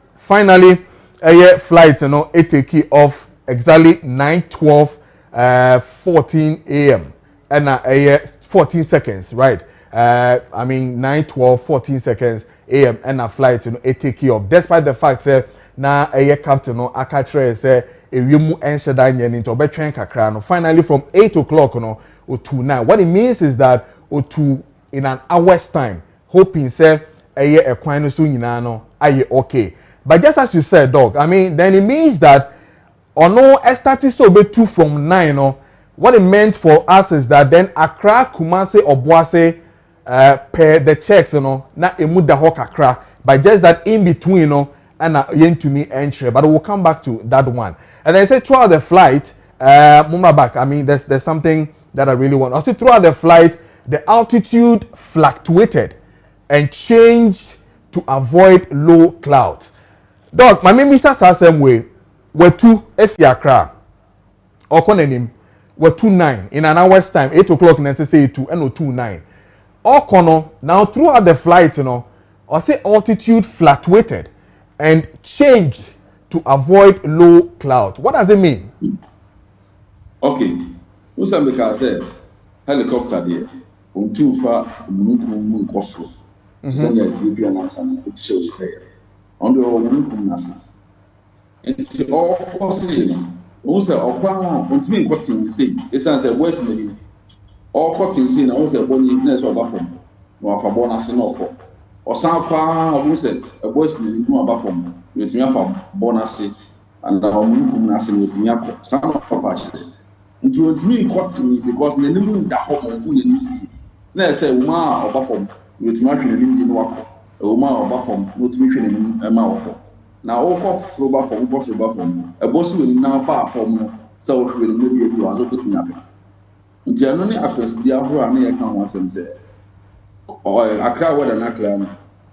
a flight, you know, it take off exactly 9:12, 14 a.m. and a 14 seconds, right? I mean 9:12, 14 seconds a.m. and a flight, you know, it take off. Despite the fact that now a captain, no, a catcher say if you move and shut down into a train kakra. Finally, from 8 o'clock, no, or to 9. What it means is that or to in an hour's time, hoping say a quine soon no, okay. But just as you said, dog, I mean, then it means that or no, I started so be 2 from 9, no. What it meant for us is that then Accra, Kumasi, or Boise per the checks, you know, na emu da ho kakra, but just that in between, you know, and yen to me entry. But we'll come back to that one. And I say throughout the flight, Mumra back. I mean, there's something that I really want. Also throughout the flight, the altitude fluctuated and changed to avoid low clouds. Dog, my name is the same way. We're two if Accra or Konenim. We're 2:09 in an hour's time. 8 o'clock necessary 2 and 2:09. All kono now throughout the flight, you know, I say altitude fluctuated and changed to avoid low cloud. What does it mean? Okay, Usambeka said helicopter there. On too far, Munkum Koso. Send the Ethiopian answer to show player. On the Munkum Nasa. And all possible. Also, on me, what you say, it's as a West Navy. All cotton scene, also a bonny nest of Buffon, or for bonus and awful. Or some power, who said a West Navy, no Buffon, with me from bonus and the Munkum Nasa with Miako, some of Papashi. And to me, cotton because the new Dahom who you need. Say, Uma or Buffon, with me in Indian Wako, Uma or Buffon, not me in a mouth. Now, all cough so Buffon, boss of Buffon, a boss will now far from so will maybe a blue as a putting up. Generally, across the Abra near Kamas and say, or a crowd and a clan,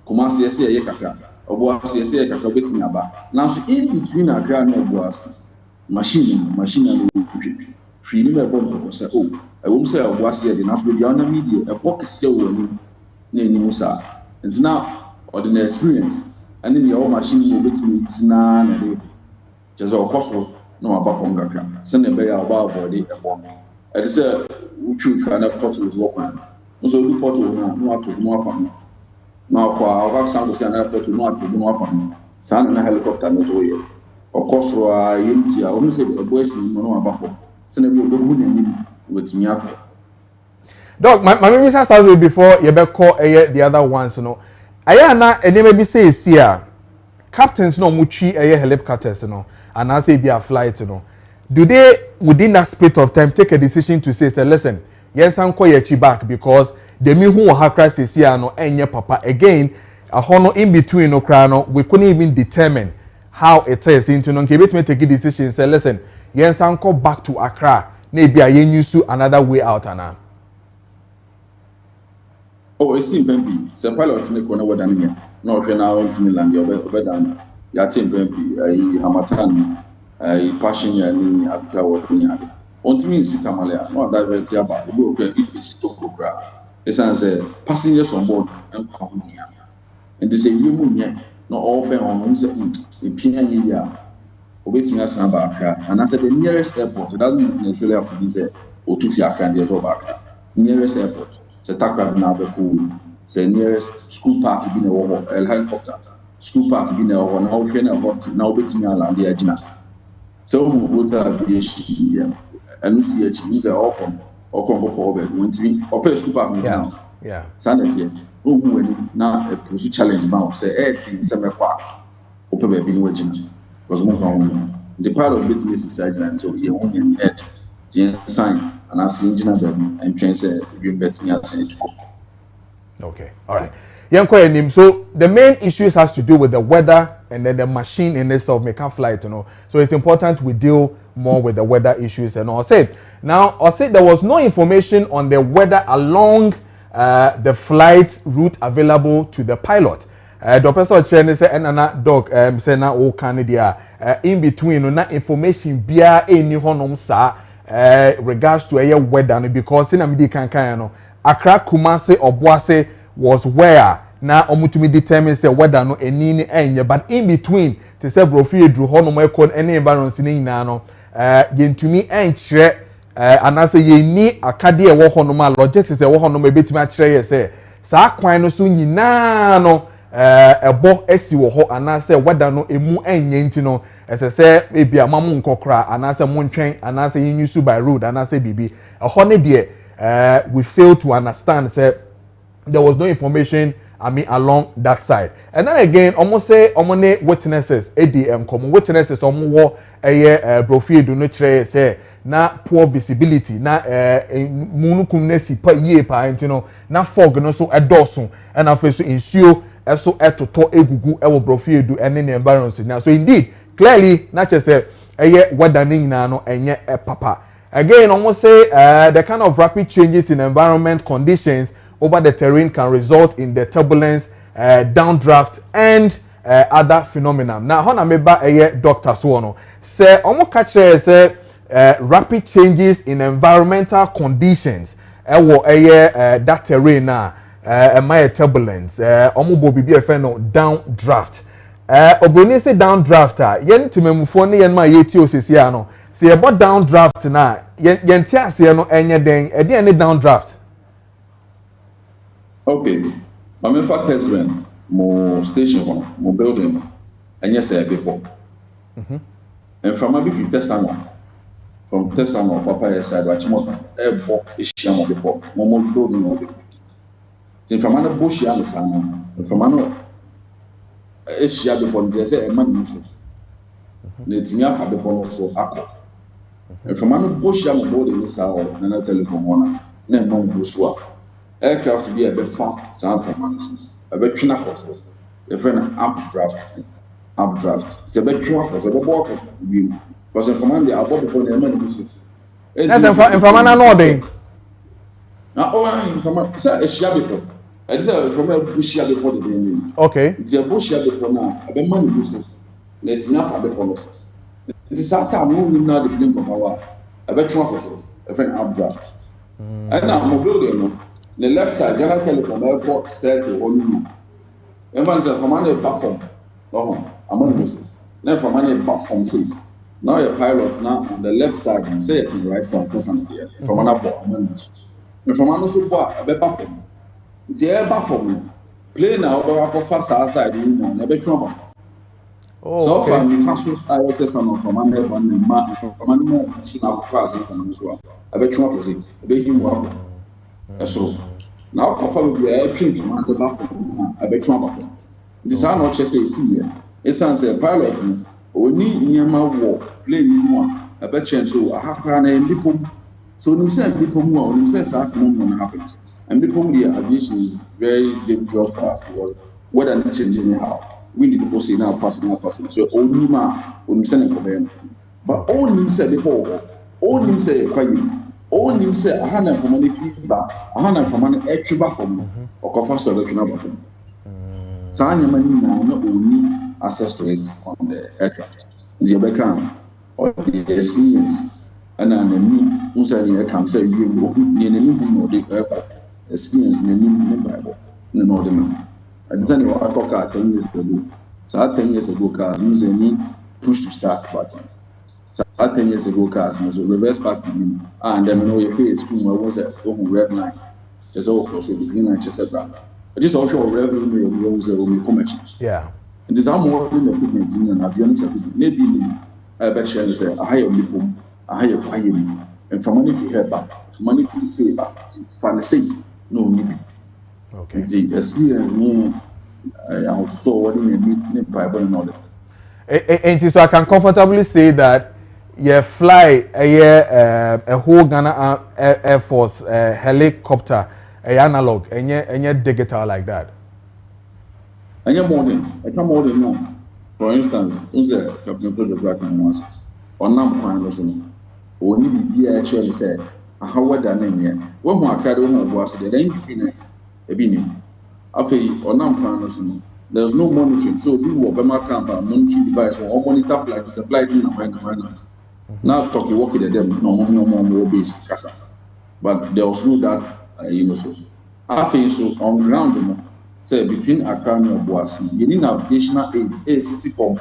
Kumasi say a Yakaka, or was a say a Kakabit Naba. Now, she in between a grand of was machine, she never bought say, oh, I won't say I was here, the national media, a pocket still winning, named Musa. And now, ordinary experience, and in the old machine will bet me it's none, just all coastal, no above from Gaka, send a bay about body a bomb. I said, we kind of pot was walking. Also, we pot not to more fun. Now, our son was an airport to not to more fun. Son and a helicopter was away. Of course, I only said a voice in Mono Buffalo. Send a good with Miako. Dog, my name is Saturday before you better call the other ones, you know. I am not, and they maybe say, here, captains no muchi helicopters, you know, and I say be a flight, you know. Do they, within that space of time, take a decision to say, listen, yes, I'm calling you back because the me who have crisis here no enye papa again, a honor in between no crano, we couldn't even determine how it is into no give it me take a decision, say, listen, yes, I'm call back to Accra, maybe I use to another way out and oh, I see, Vampi, some pilots make one over than here. No, if you're now on to Milan, you're than Yatin Vampi, Hamatan. Passion and Africa working at it. On to me, Sitamalia, not direct about the book, it's to Cobra. It's as a passengers on board and Pahunia. And they say you munya no open on who's a pianya obetumi asan baaka and I said the nearest airport it doesn't necessarily have to be say otufi akran there so baaka nearest airport say takra na be cool say nearest school park bi na wo helicopter school park bi na wo na wo hwe na hot na obetumi ala dey agina so who go aviation and see achieve say okon ko be wonti open school park yeah sanity who when na a pursue challenge ma say thing say me kwa open be bi no agina because the part of business is agent so you own your head the sign and I see engineer and train say you betting at okay all right so the main issues has to do with the weather and then the machine in itself make a flight, you know. So it's important we deal more with the weather issues and all. Now there was no information on the weather along the flight route available to the pilot. The person chairman say enana dog say na o Canada in between no na information bia eni honom sa regards to weather because in amidi kan no Accra Kumasi Obuasi was where na omutumi determine say whether no eni ni enye but in between to say brofi edru honom ekon ene environment ni nyina no yentumi enkyere anase yeni akade e wo honom a logistics e wo honom ebetumi akyere ye say saa kwan no so nyina no ebo esi wo ho anase whether no emu enye nti no esese ebi amamu nkokra anase montwen anase yinyusu by road anase bibi ho ne de we fail to understand say there was no information along that side. And then again, almost say omone witnesses, ADM common witnesses omo brofi do no chere say na poor visibility na munukum nesi pa yie pa ntino na fog no so edoso and afa so nsuo eso etoto egugu ewo brofi do ene ne environment now. So indeed, clearly na che say weather nyina no enye papa. Again, almost say the kind of rapid changes in environment conditions over the terrain can result in the turbulence, downdraft, and other phenomena. Now, how na meba Dr. Suono say omo catch say rapid changes in environmental conditions. Ewo that terrain na my turbulence. Omo bo bibi efe no downdraft. Obroni say downdraft. Yen timemufo ne yen ma yeti osisi ano. Say about downdraft na yen ti ase no enye den. E dey any downdraft. Okay, I'm in fact Kessben, mo station, mo building, and yes, I before. And from maybe from Tessano, Papa side, watch more, is sham before, more building over. Then from another bush, I understand, and from another is she before, they say a man mission. Let me have the bonus of Akko. And from another bush, I'm building this hour, and I tell you from one, then no Buswa. Aircraft be a bit far, sound from Manson, a bit chin up also. A friend updraft. It's a bit chin up also, a walk of view. Because in command, I bought before the money. That's in from an ordering. Oh, from a shabby. I said from a bush before the day. Okay. It's a bush before now, a bit money. Let's not have the policy. It is that time moving now the blink of our a bit chin up also, a friend updraft. And now I'm building. The left side, Ghana Telecom Airport said to Oluma. Everyone said, from any platform, I'm on this. Then from any platform, see. Now your pilot now on the left side, say on the right side, here. From an airport, I'm on this. And from another so far, a better platform. It's a air platform. Play now, but I fast outside, you know, a bit trouble. So far, the fastest I will test on from one from an more soon after class and from this one. A bit trouble, a bit him. So now, Papa will be a king from the bathroom. I bet you this are not just a senior. It's a pilot. Only near my war, playing one. I bet you so. I have an people. So, themselves people more, themselves have no happens. And people, the aviation is very dangerous for us because weather not changing anyhow. We need to say now, passing. So, only ma, only sending for them. But only said before, only say, all him say, I had from any feedback, I had from any extra from or confess of the number from. Sign money now, not only access to it on the aircraft. The Beckham or the experience, and then the me who said, I can say, you know the airport experience in the new Bible, in the northern. And then I talk 10 years ago. So 10 years ago, cars use any push to start button. So 10 years ago, cars use a reverse parking. And then when you face school, I was at red line. Just all close to the green line, etc. But just also revenue was a commercial. Yeah. It is more than equipment in an avionics equipment. Maybe I bet you say a higher people, a higher quiet, and for money to help back, for money to save back, for the sake, no need. Okay. The experience me, I also saw what in a Bible and all that. And so I can comfortably say that you fly a whole Ghana Air Force helicopter, analog, and digital like that. And you're more than, I come more than one. For instance, who's the Captain Kojo Preko once, or Nampan Losson, or need be actually said, how would that name here? One more card was the name between a beanie. After or Nampan Losson, there's no monitoring, so we will Bema camp and monitoring device or monitor flight with a flight in a minor. Now, talking walking at them, no more base, Casa. But there was no that, so. After so on ground, say between Accra and Obuasi, you need navigational aids, ACC form.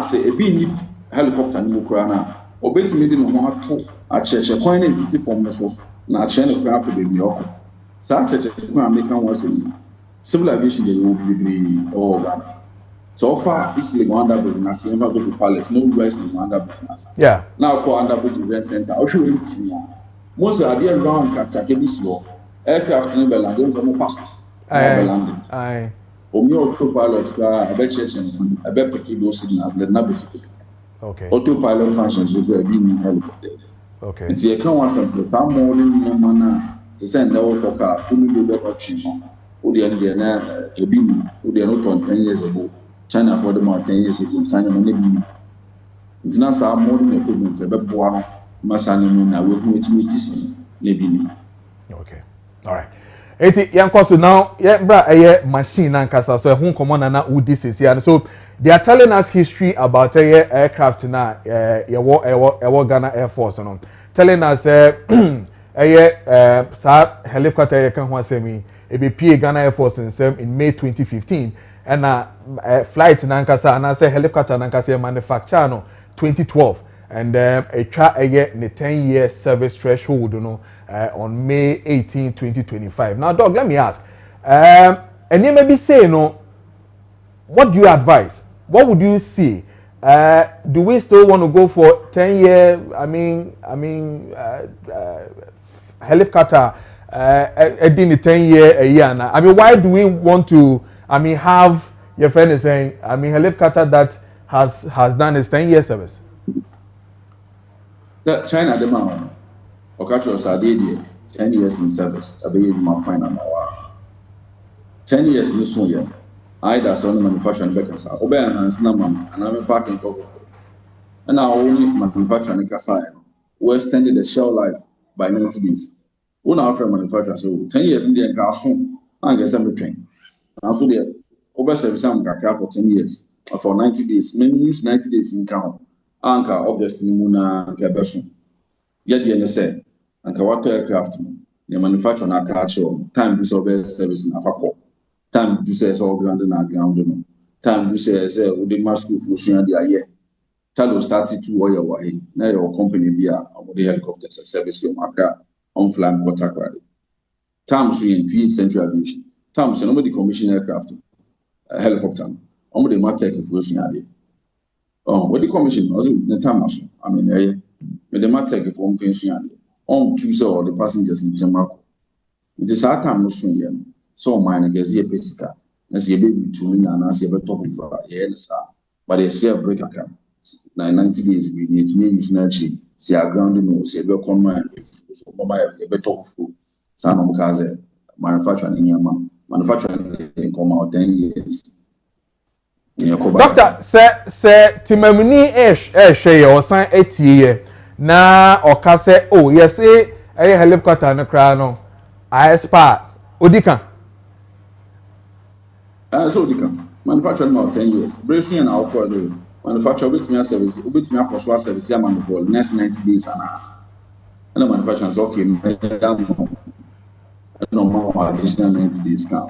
Say a being helicopter in Ukraine, or better meeting on one to a church, a coin ACC form, so not China crap to be your. Such a American was in civil aviation, they will be all Ghana. So far, it's the Rwanda business, you never go to Palace, no rest in Rwanda business. Yeah. Now, call under book event center, I'll show you most of the around Kakakebis aircraft in Beland, those are more fast. Aye. Autopilot, I bet you, I bet those signals, the numbers. Okay. Autopilot functions will be in helicopter. Okay. And see, I can't want some more than your manner to send the auto car, fully the option. Who the end, a beam, who they are not 10 years ago. China for the more 10 years ago, signing on the beam. It's not some modern equipment, a bit more, Massanin, I will meet this maybe. Okay. All right. So now, yeah, machine and casa, so who come on and who this is here. So they are telling us history about aircraft now, Ghana Air Force, and telling us helicopter can one semi, Ghana Air Force in May 2015, and flight in Ankasa, and I say helicopter in Ankasa manufacture no 2012. And a 10-year service threshold, on May 18, 2025. Now, Doug, let me ask. And you may be saying, what do you advise? What would you see? Do we still want to go for 10-year? Helicopter. Edin 10-year a year now. Why do we want to? Have your friend is saying. Helicopter that has done his 10-year service. China the man, Okacho Sadie, 10 years in service, a baby my final 10 years in Sonia. Either son manufacturing Becassa, Obey and Snamman, and I'm a parking cover. And now only manufacturing Casa, we extended the shell life by 90 days. One after manufacturer, so 10 years in the car soon, I guess I'm train. And so the over service for 10 years, for 90 days, many use 90 days in count. Anka obviously muna kebesun yet the say anka water aircraft the manufacturer na catch time do service na fakọ time do say all ground na ground no time do say we mass school for sua dia ye tell started to oil wa he na your company bia the helicopters service your maka on fly water query time so in P Central Aviation time so nobody commission aircraft helicopter on the matter for sua dia. What the commission also the time with the matter for function on choose all the passengers in Jamaica. It is our time no so mine against the pesca as a baby to win and as a better for but they say a break account 90 days we need to use energy see our ground no see a welcome mine a better food son of Kaze manufacturing in come out 10 years. Doctor, say Timamuni share or sign 8 year na or say oh yes a helicopter na crown I spa Odika. So Odika manufacturing about 10 years. Bracing and our course manufacture with me service, with me a service man for next 90 days and the manufacturer is okay. No more additional 90 days now.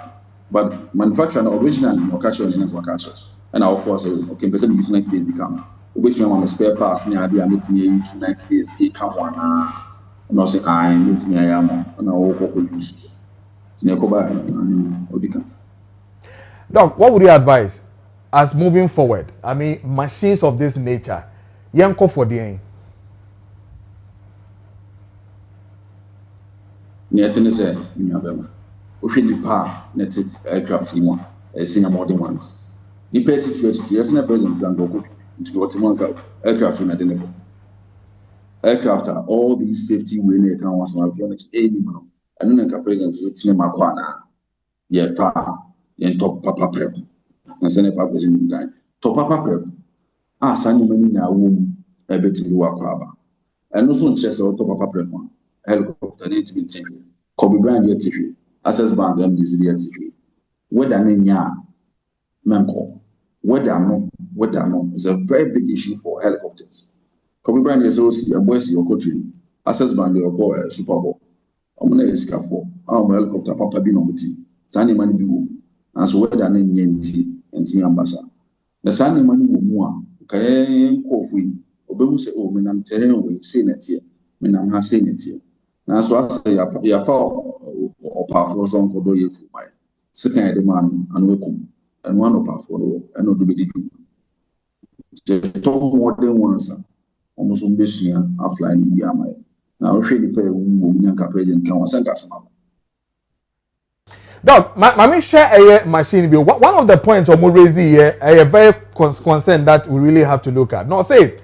But manufacturer original no catch on the catch. And of course, okay, person use 90 days become. Which one spare parts near the meeting use 90 days become one. And I say I meet me I am and I walk use. Doc, what would you advise as moving forward? I mean, machines of this nature, yanko for the end. Netinese nyabema. Ofi nipa netic aircraft one, senior modern ones. The pay situation, yes, na president plan go into what aircraft na denebo. Aircraft are all these safety way na kan was avionics any man. Anu na president with cinema kwana. Yeah, top papa prep. Na sene papa president guy. Top papa prep. Sani mani na wom ebeti luwa kwaba. Anu so nche se top papa prep one. Helicopter need to be taken. Kobe Bryant yet TV. Access Bank MDZ yet TV. Whether nenya menko. Whether no is a very big issue for helicopters. Kobe Bryant is also a boy see your country. Access Bank your call Super Bowl. I'm gonna escape for. I'm helicopter papa be no muti. Sani money be wo. And so whether nenya nti ambassador. The sani money wo mu a kaye kofu. Obemu se o menam terrain we say netie. Menam ha say netie. Now, so I say, ya or powerful song for do for my second demand and welcome, and one of powerful and not to be different. The top more than once, almost on this year, offline year. Now, if you pay woman, president can send us. Doc, my share a machine bill. One of the points of Murezi here, a very concern that we really have to look at. Now, say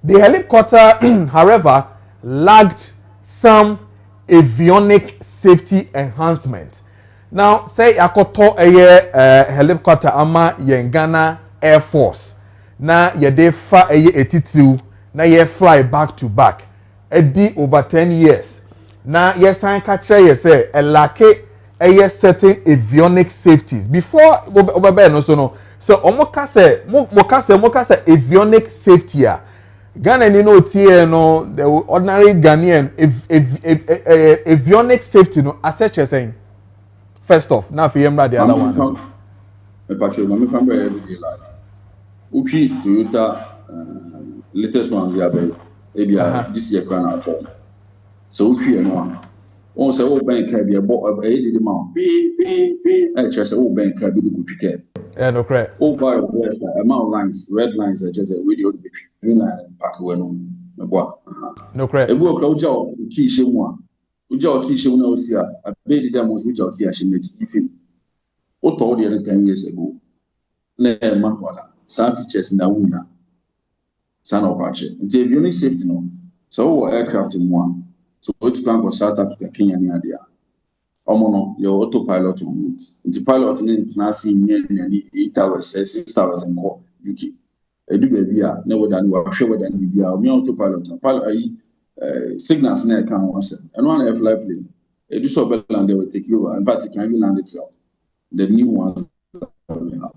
the helicopter, however, lacked some avionic safety enhancement. Now, say akoto a helicopter ama Ghana Air Force. Na ye fa etitu na ye fly back to back. Edi over 10 years. Na ye sign catch ye say a lake a certain avionic safeties. Before obebe no so no. So omoka se avionic safety ya. Ghana ni no tie no the ordinary Ghanaian avionic safety no assess you saying first off now for yemra the other one me patrol me from everyday life uki Toyota latest ones ya be ebia this year plan at all so uki no one say o bank ka be e did ma be say o bank ka be the good care. Yeah, no correct. Oh, by amount lines, red lines are just a video green line and pack away no. No correct. A book Ojo Kishi one. Ujo Kishi no see a baby demos which are here she made if him. What told the other 10 years ago. Ne Makwala, some features in the winner. Son of Archer. And the avionic safety no. So aircraft in one. So go to go South Africa, Kenya near there. Omono, your autopilot on it. The pilot in now seeing nearly 8 hours, 6 hours and call UK. I do baby, never done what sure than be me autopilot. Pilot signals near can once and one air flight plane. A do so better and they will take you over and but it can you land itself. The new ones we have.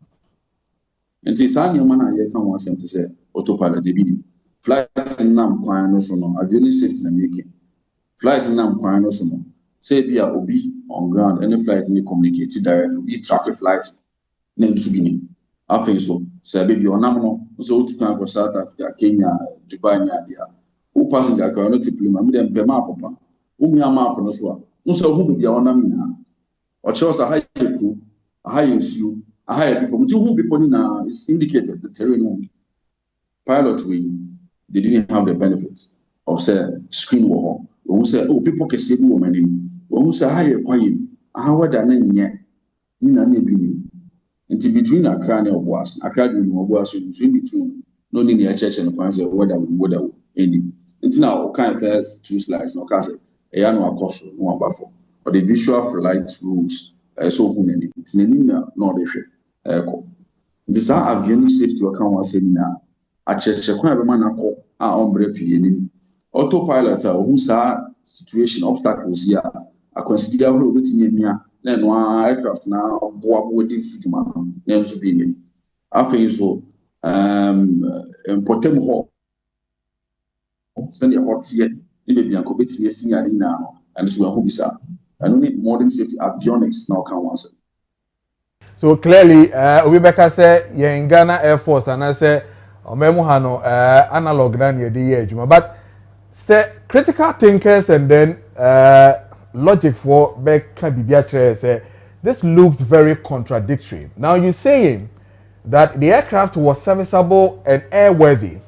And see, Sanya man, I can once to say autopilot the flight in Nam Quino Sono, I really safety and making flight in Nam Quino Sono. Say be a obi on ground, any flight any communicate directly. We track a flight name to be. I think so. Say baby on Namno, so to come South Africa, Kenya, Dubai, Nigeria. Who passenger can not simply me them per map papa. Who me a map on us one. So who be on Namina? Or shows a high crew, a high issue, a higher people. Who people in is indicated the terrain. Pilot wing, they didn't have the benefits of say screen war. Who say, oh, people can see women in. Who say, higher quiet, how would I name yet? Nina Nebini. Until between a crown of was, a crowd was in between, no need a church and a fancy whether any. It's now kind of first 2 slides, no castle, a annual cost, no buffer, or the visual flight rules, so many. It's Nina, not a ship. This are avionic safety account seminar. A church, a quite a man, a call, our ombre pianin. Autopilot, who saw situation obstacles here. I consider waiting near then one aircraft now with this man names to be. I think so. Important hall. Send your hot here. Maybe I'm going to be a senior now, and so I hope you and only modern safety avionics now can answer. So clearly, Obibeka say in Ghana Air Force and I say omemu hano analog na near the edge. But say critical thinkers and then logic for Beka Bibiatre say this looks very contradictory. Now you're saying that the aircraft was serviceable and airworthy.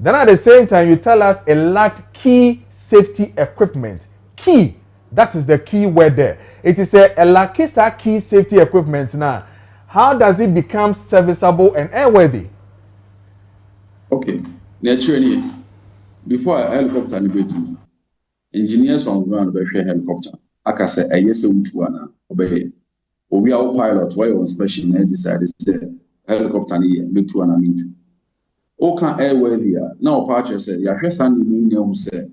Then at the same time you tell us it lacked key safety equipment. Key. That is the key word there. It is a Lakisa key safety equipment now. How does it become serviceable and airworthy? Okay. Naturally, before a helicopter liberating, engineers on ground by helicopter. Aka say a yes utuana obey. We are pilot why on special and decided to helicopter ni utuana meet. O can airworthy. Now Patrick said, "Ya hesan ni say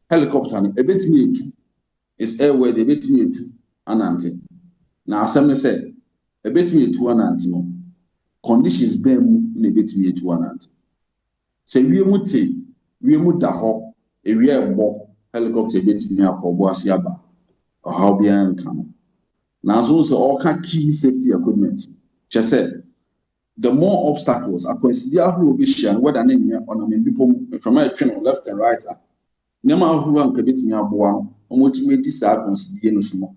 helicopter ni a bit me is airworthy, a bit me ananti." Now assembly said, "A bit me to ananti no conditions bem a bit me to ananti." Say we mu da ho e we embo helicopter bit me akobo asiaba or how be an come. Now so all can key safety equipment. Just said the more obstacles are considered who will be shared whether name on a people from my channel left and right. Nema who can bit me aboa on what you may decide consider no small.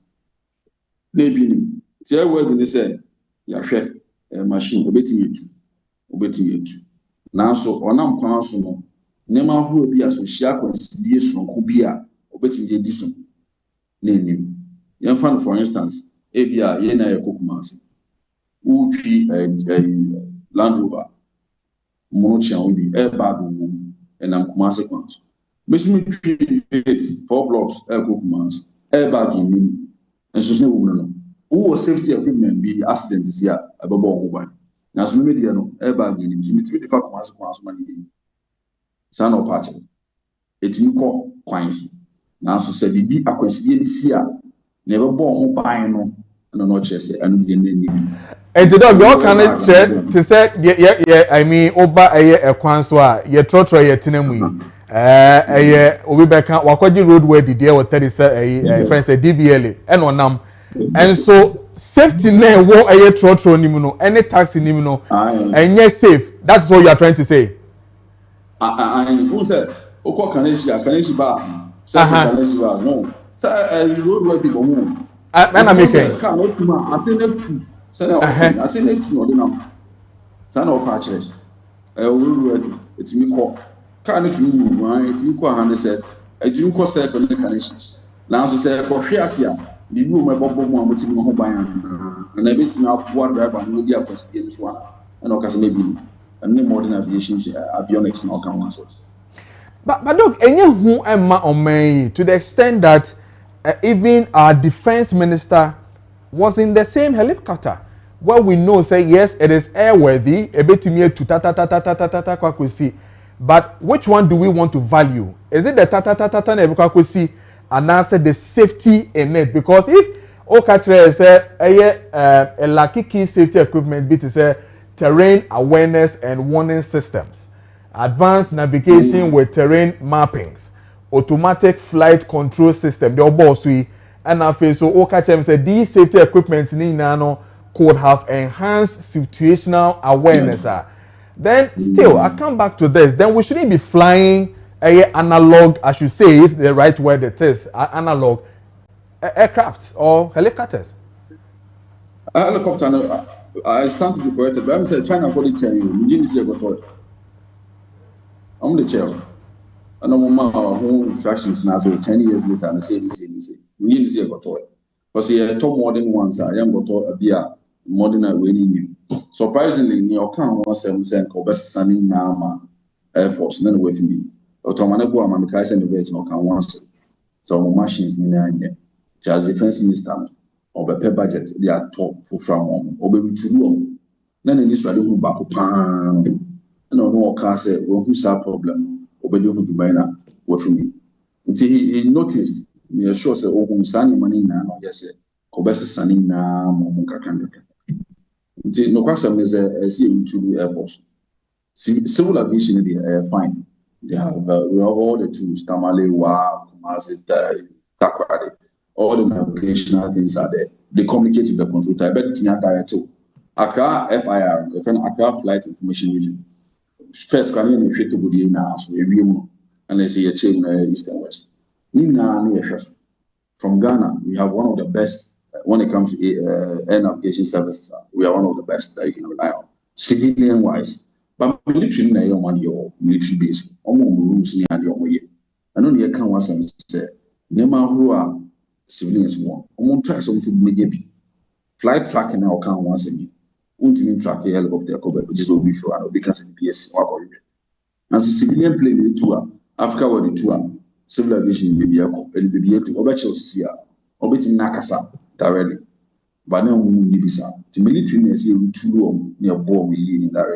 Maybe tell where they say ya share a machine obeti metu. Now so onam kwan so no nema who will be associate consider so ko bia obeti me di so. Name you for instance ebia ye na ekokumase upi Land Rover mocha with the airbag and am kumase kwans me 4 blocks ekokumase airbag in and so no who safety equipment be accident is here ababo oban na so me dia no airbag in so me fa kumase kwans man ni san no party etimi ko kwans na so se bibi akwasidie bi si a na ebebo ho ban no no chese anu de nani. And today, we all can check to say, yeah, I mean, Oba a Kwanswa, ye trotro ye tinemu, Obibeka, Wakoji Road where the deal with 30 friends a DVLA, and on them. And so, safety ne wo a trotro nimuno, any taxi nimuno, and yes, safe. That's what you are trying to say. Who said, Oko Kaneshi Bar, no, sir, road where the Bomu. And I'm making. I say them two. I say next to them. Son of Patches. I will ready. It's me call. Can't it move? It's me call. And said, I do cost a connection. Now, she said, for Fiasia, the room my Bobo wants to go by and I bet now what driver and media questions one. And okay, maybe and no more than aviation, avionics, and all kinds of. But look, any who am on me to the extent that even our defense minister was in the same helicopter. Well, we know, say, yes, it is airworthy, a bit to me to ta. But which one do we want to value? Is it the ta and answer the safety in it? Because if Okatre say a lucky key safety equipment, be to say terrain awareness and warning systems, advanced navigation with terrain mappings, automatic flight control system, the obosui, and I feel so Okachem said these safety equipment ni nano could have enhanced situational awareness. Then still, I come back to this. Then we shouldn't be flying analog, I should say, if the right word it is, analog aircrafts or helicopters. Helicopter, I stand to be corrected, but I'm saying China body tell you, we didn't see a good I'm the chair. I know my whole instructions now, so 10 years later, and the same. We didn't see a good toy. Because he had two modern ones, I am got a beer, modern winning you. Surprisingly, near account 177 Kobes Sunning Nama Air Force, none away from me. Otomanabo, Mamika, and the Vets, no can once. So machines in the as defense minister or the budget, they are top for from or baby to do. None in this radio back upon and no car said, well, who's our problem? Or be able to buy now with me. Until he noticed, me sure say, oh, sunny money now, yes, Kobes Sunning now, Momuka. No question is a to Air Force. Civil aviation, they are fine. They have we have all the tools, Tamale, Wa, Kumasi, Takwari, all the navigational things are there. They communicate with the control type, but it's not direct too. Accra FIR, Accra Flight Information Region. First, can you to Budi now? So we and they say a chain east and west. From Ghana, we have one of the best when it comes to air navigation services. We are one of the best that you can rely on, civilian wise. But military na your money or military base, almost rooms near the way. I know the account was say, Nema who are civilians one, almost try some to maybe flight tracking now can once a year. Ultimate track a helicopter, which is over for and because of the PS. And the civilian plane the tour, Africa were the tour, civil aviation will be a cop, and be to Obachosia, Obetim Nakasa, directly. But no one will be sound. The military is here too long near bomb in that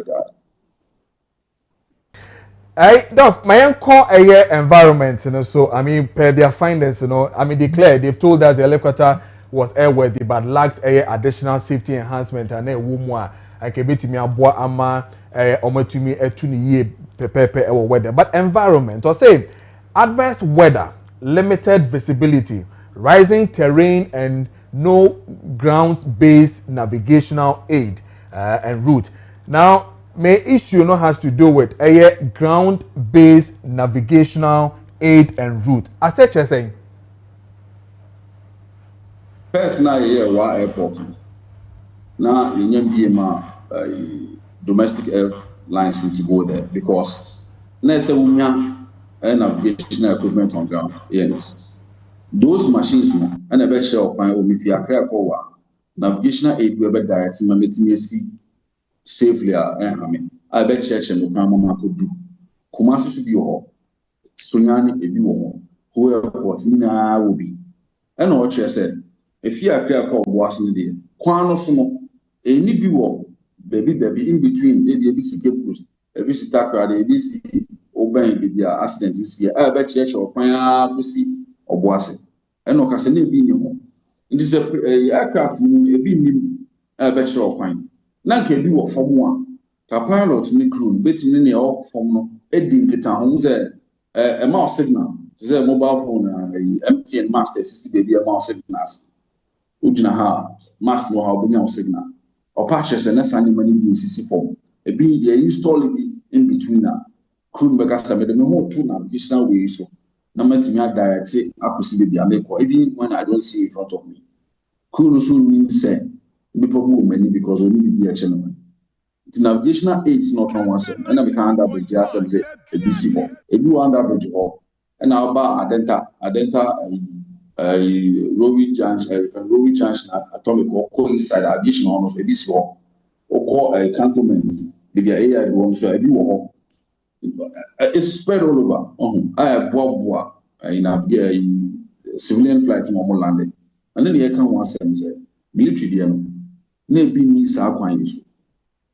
regard. Doc, my call a year environment, so I mean, per their findings, declared they've told us the helicopter was airworthy but lacked additional safety enhancement and a woman I can be to me aboa ama to me etuni pepepe weather. But environment or say adverse weather, limited visibility, rising terrain and no ground-based navigational aid and route. Now, my issue has to do with ground-based navigational aid and route. As such as saying. First, now here airport. Now you domestic airlines need to go there because let's say we have navigational equipment on ground. Yes, those machines and a better shell with your navigational aid will be directing my meeting safely. I bet church and Mama could do. Kumasi should be your Sunyani if you want who airport Nina will be. And what you said. If you are clear called Washington, Quano Sumo, a nippy wall, baby in between ABC Capus, ABC Takra, the ABC obeying with their accident this year. I bet church or Pine Pussy or Boise. And no Cassane being home. It is a aircraft moon, a beam, I bet your pine. None can do for one. Capilot, Nicroon, betting in the off from Edding Kitan, a mouse signal. It is a mobile phone, empty and master, baby, a mouse signals. Ujina master no how signal or patches and that's money in CC form. A be install it in between now. Crew Bagasa made a whole two navigational way so. No matter me, I direct I could see the America even when I don't see in front of me. Crew soon means say, people many because only be a gentleman. The navigational aid is not on one side, and I can't underbridge just and say a BC form. A new underbridge or and our bar Adenta. Rowi Junction atomic or coincide aviation almost a BC or call a cantonment, maybe a one so a war. It's spread all over. I have Bob in a civilian flight in normal landing. And then the account was said, military, maybe needs our coins.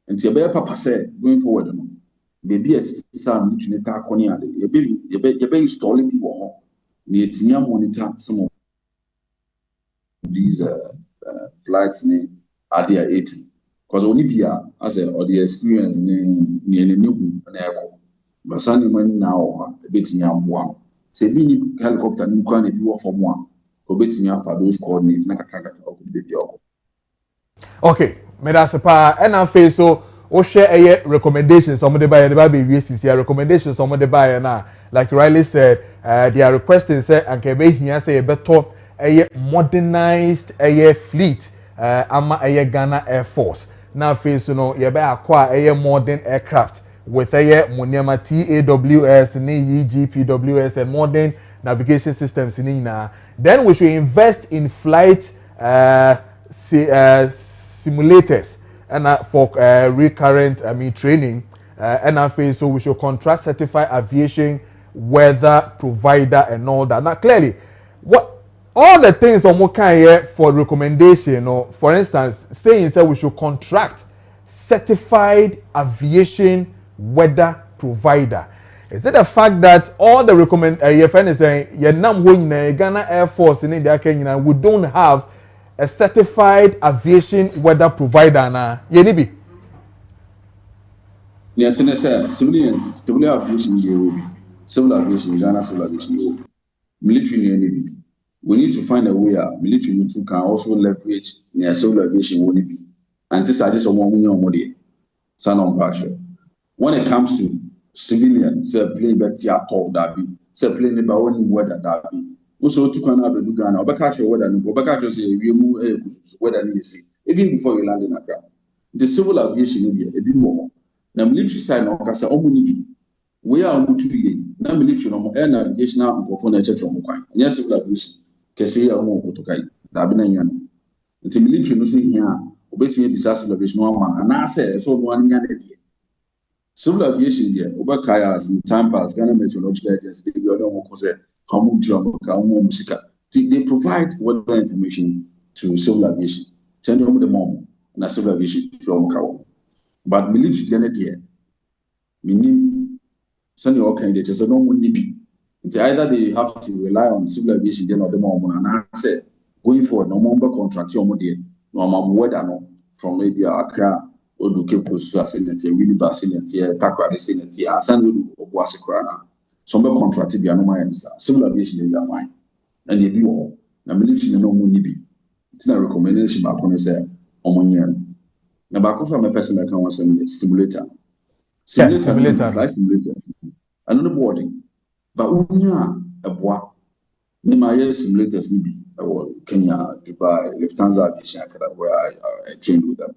And Tia Papa said, going forward, maybe at some military Taconia, a baby installing people. Need to monitor some of these flights at their 80 because only Pia as or the experience near the new airport. But Sunday morning now a bit near one. Say be helicopter new can if you from one. Go bit me for those coordinates. Okay, me that's a pa and I face so. O share a recommendations some of the buyer the baby VCC recommendations some of the buyer now like Riley said they are requesting say and can be here say a better a modernized a fleet ama a Ghana Air Force now face you be acquire a modern aircraft with a Moniama TAWS ni GPWS and modern navigation systems in then we should invest in flight simulators and for recurrent training and so we should contract certified aviation weather provider and all that. Now clearly what all the things on here for recommendation or for instance saying we should contract certified aviation weather provider. Is it the fact that all the your friend is saying Ghana Air Force in India we don't have a certified aviation weather provider na yenibi civil aviation civil aviation Ghana civil aviation military we need to find a way military can also leverage civil aviation anti-sadis or more. When it comes to civilian, say plane back to top that be, say plane about only weather that be. Also, to can have a Dugan or back your weather and back say we move weather easy, even before you land in Accra. The civil aviation in a bit more. Now, military side, no, because we are moved to the now military no air navigation now go for nature from Kwan. Yes, civil aviation, Kessia or Kotokai, Dabinayan. The military no see here, obey me disaster aviation one, and I say, so one yan idea. Civil aviation here, over kayas in time past, Ghana Meteorological Agency, they provide weather information to civil aviation. Send them the moment, and civil aviation from Kawa. But military here, meaning sending all candidates, so no one need be. It's either they have to rely on civil aviation, then or the moment, and I said, going forward, no more contract, no more weather from maybe Accra. Odu kepo so asenete really ba asenete takwa de senete asan odu obo asekra na some be contract bia no man civil aviation dey fine and dey bi wo na military no mo ni bi tina recommendation ba ko ne say omonye na ba ko fa me person be kan wa simulator flight simulator and no boarding but unya eboa me ma ye simulators ni bi Kenya, Dubai, Lufthansa aviation where I trained with them.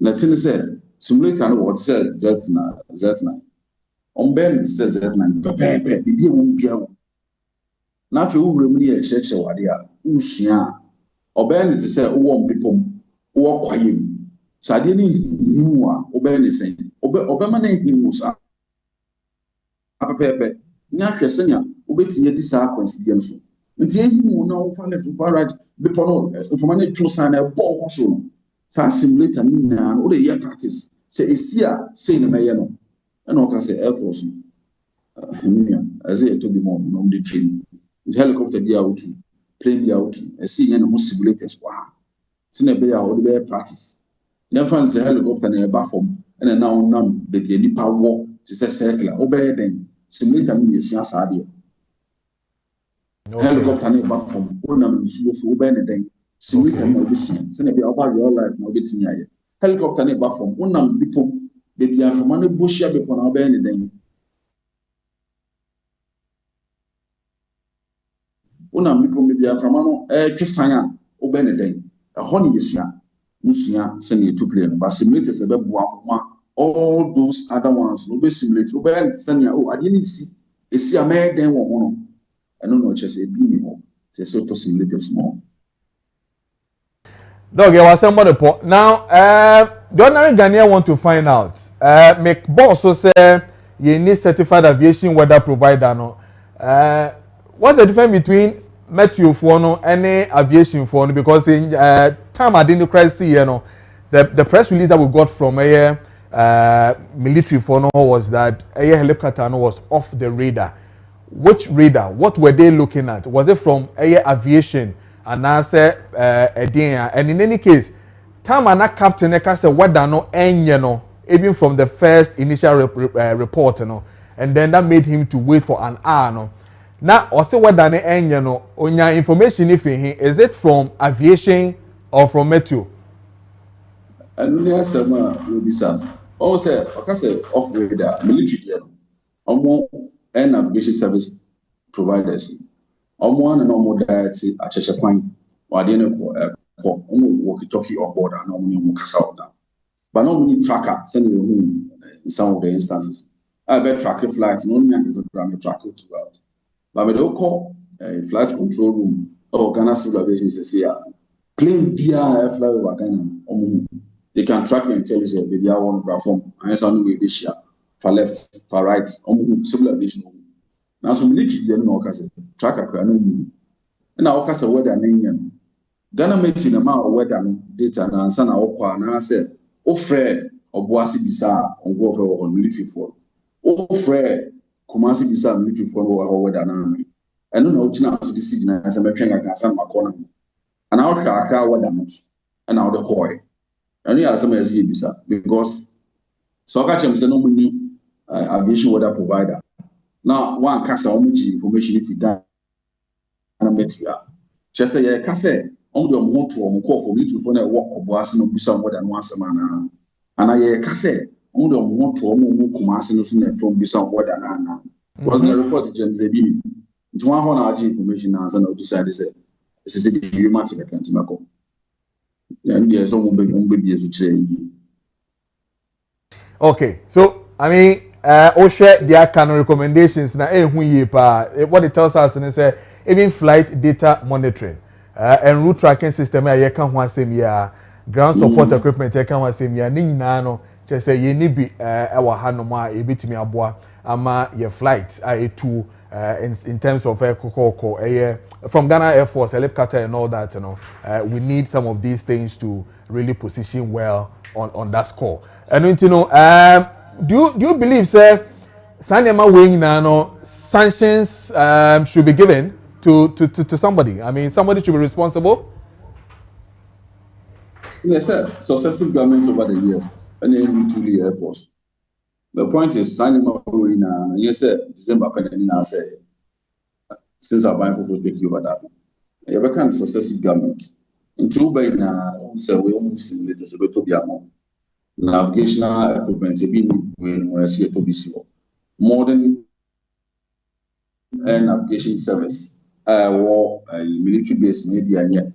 Latin said, simulator no what said Z9. On Ben says Z9, Pepe, the dear won't be out. Now, if you will remain a church or idea, Ushia, or Ben is say, oh, people, or quiet. So I didn't him, or Ben is saying, Obama him was up. Pepe, Naka Senya, obeying this coincidence. And the end you know, find it to far right, before for money to sign a ball also. Simulator na all the year practice say is here say na no and I can say air force as it to be more on the train the helicopter be out to plane be out to see any simulators wow sin be all the practice never find the helicopter na platform and now the nipa walk to say circle obey then simulator me is asade helicopter na platform onam so obey then simulator na obisi say na be about real life na obetimi aye helicopter na platform onam people baby afoma na boshia be pona obey then onam people baby afoma no twesan a obey then ho ne yesua musua say na to play no but simulator say be boa all those other ones no be simulator obey say na ade ni esi a me den wo ho no eno no che say bi ni ho say so to simulator small. Dog, you was about the point. Now, the ordinary Ghanaian want to find out. Make boss so say you need certified aviation weather provider. No, what's the difference between meteo for and aviation for? Because in time I didn't quite see, the press release that we got from military for was that helicopter was off the radar. Which radar? What were they looking at? Was it from aviation? And I said, and in any case, time and captain say weather no even from the first initial report, and then that made him to wait for an hour. Now, also weather no on your information if is it from aviation or from meteo? And yes, will be some. Also, off radar military, air navigation service providers. One and normal diety at Cheshapine, or the walkie-talkie on board and normally cast out. But normally tracker, send you home in some of the instances. I bet tracker flights, no one is a grammar tracker throughout. But we don't call a flight control room or Ghana civil aviation says here. Plane BR fly over Ghana. They can track and tell you, baby, I want to perform. I am we be share for left, for right, civil aviation. Now, some military didn't know because tracker can know. And I also weather name. Ghana made in a amount of weather data and answer our qua and I said, oh, Fred or Boasi Bisa on go on military for. Oh, Fred, Kumasi Bisa military for our weather. And I don't know how to decision as I'm trying to answer my corner. And I'll track our weather and I'll the coy. And you are some as Bisa because so I catch no money aviation weather provider. Now, one cast how much information if you done. Just say, on the motor or call for me to phone a walk of boss no bisa more than once a man. And I case on the motor or more commercials in from bisa more than an was the report to James Ebi. It's one honor information as an decided say, this is a human can't and there's some baby as say. Okay, so I mean, share their canon recommendations now. What it tells us is even flight data monitoring and route tracking system. I can one same year, ground support equipment. I can one same year. Ni na no, just say you need be our hanoma a bit me aboa ama your flight. To in terms of from Ghana Air Force, helicopter and all that. You know, we need some of these things to really position well on that score. And you know, do you believe, sir, sanctions should be given to somebody? I mean, somebody should be responsible. Yes, sir. Successive governments over the years, and then to the Air Force. The point is, yes, sir. December, I say, since our Bible will take you over that. You have a kind of successive government. In two by now, so we almost simulate a bit of Yamo. Navigational equipment to be modern navigation service or military base maybe and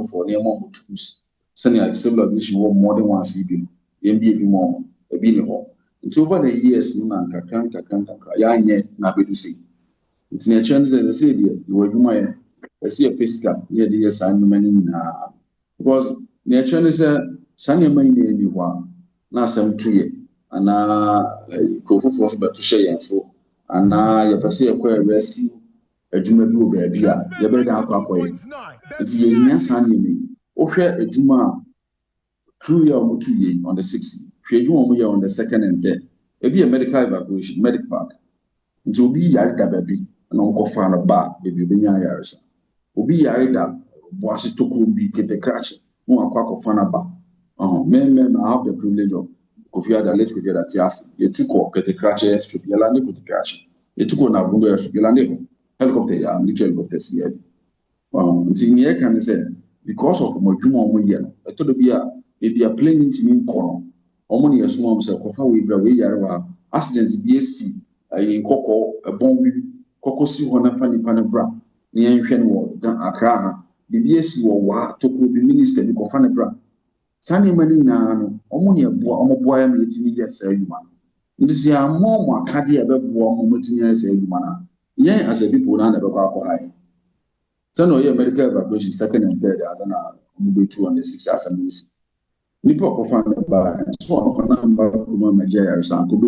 for near more tools sending civil aviation or more than one CB MBA more a bin home until over the years no man can na be to see it's near chance as I said you were my I see a pesca near the years and many because near chance Sunny money one. Na some 2 years, and Kofu force but to share so, and your person acquire rescue a junior baby, you better acquire. It's yes, honey. Okay, a juma crew year or 2 years on the 6th, Fiaju year on the 2nd and 3rd. It be a medical evacuation, medic park. It will be Yarda baby, and Uncle Fan of bar, baby, the years. Will be Yarda, was it to be get the crash, no quack of Fanaba. Men I have the privilege of Kofi the late Kofi that yes, you took or get the crashes to be a landing with the crash. You took on a bunga to be landing helicopter, military helicopters here. Until me, I can say because of Mojuma, I told be a plane into me corner. Omoni as one said, Kofa we bra accident BSC, in Coco, a bomb, Coco si one funny panabra, near Shenwall, Accra, the BSC or to be minister, Kofanabra. Sunny money now, only a boy, I'm letting me yes, a human. This year, more caddy a moment as a human. Yeah, as a people down the high. So, no, your medical evacuation 2nd and 3rd as an movie 2 on the 6 as a miss. Nipo found by so number of Major Sanko.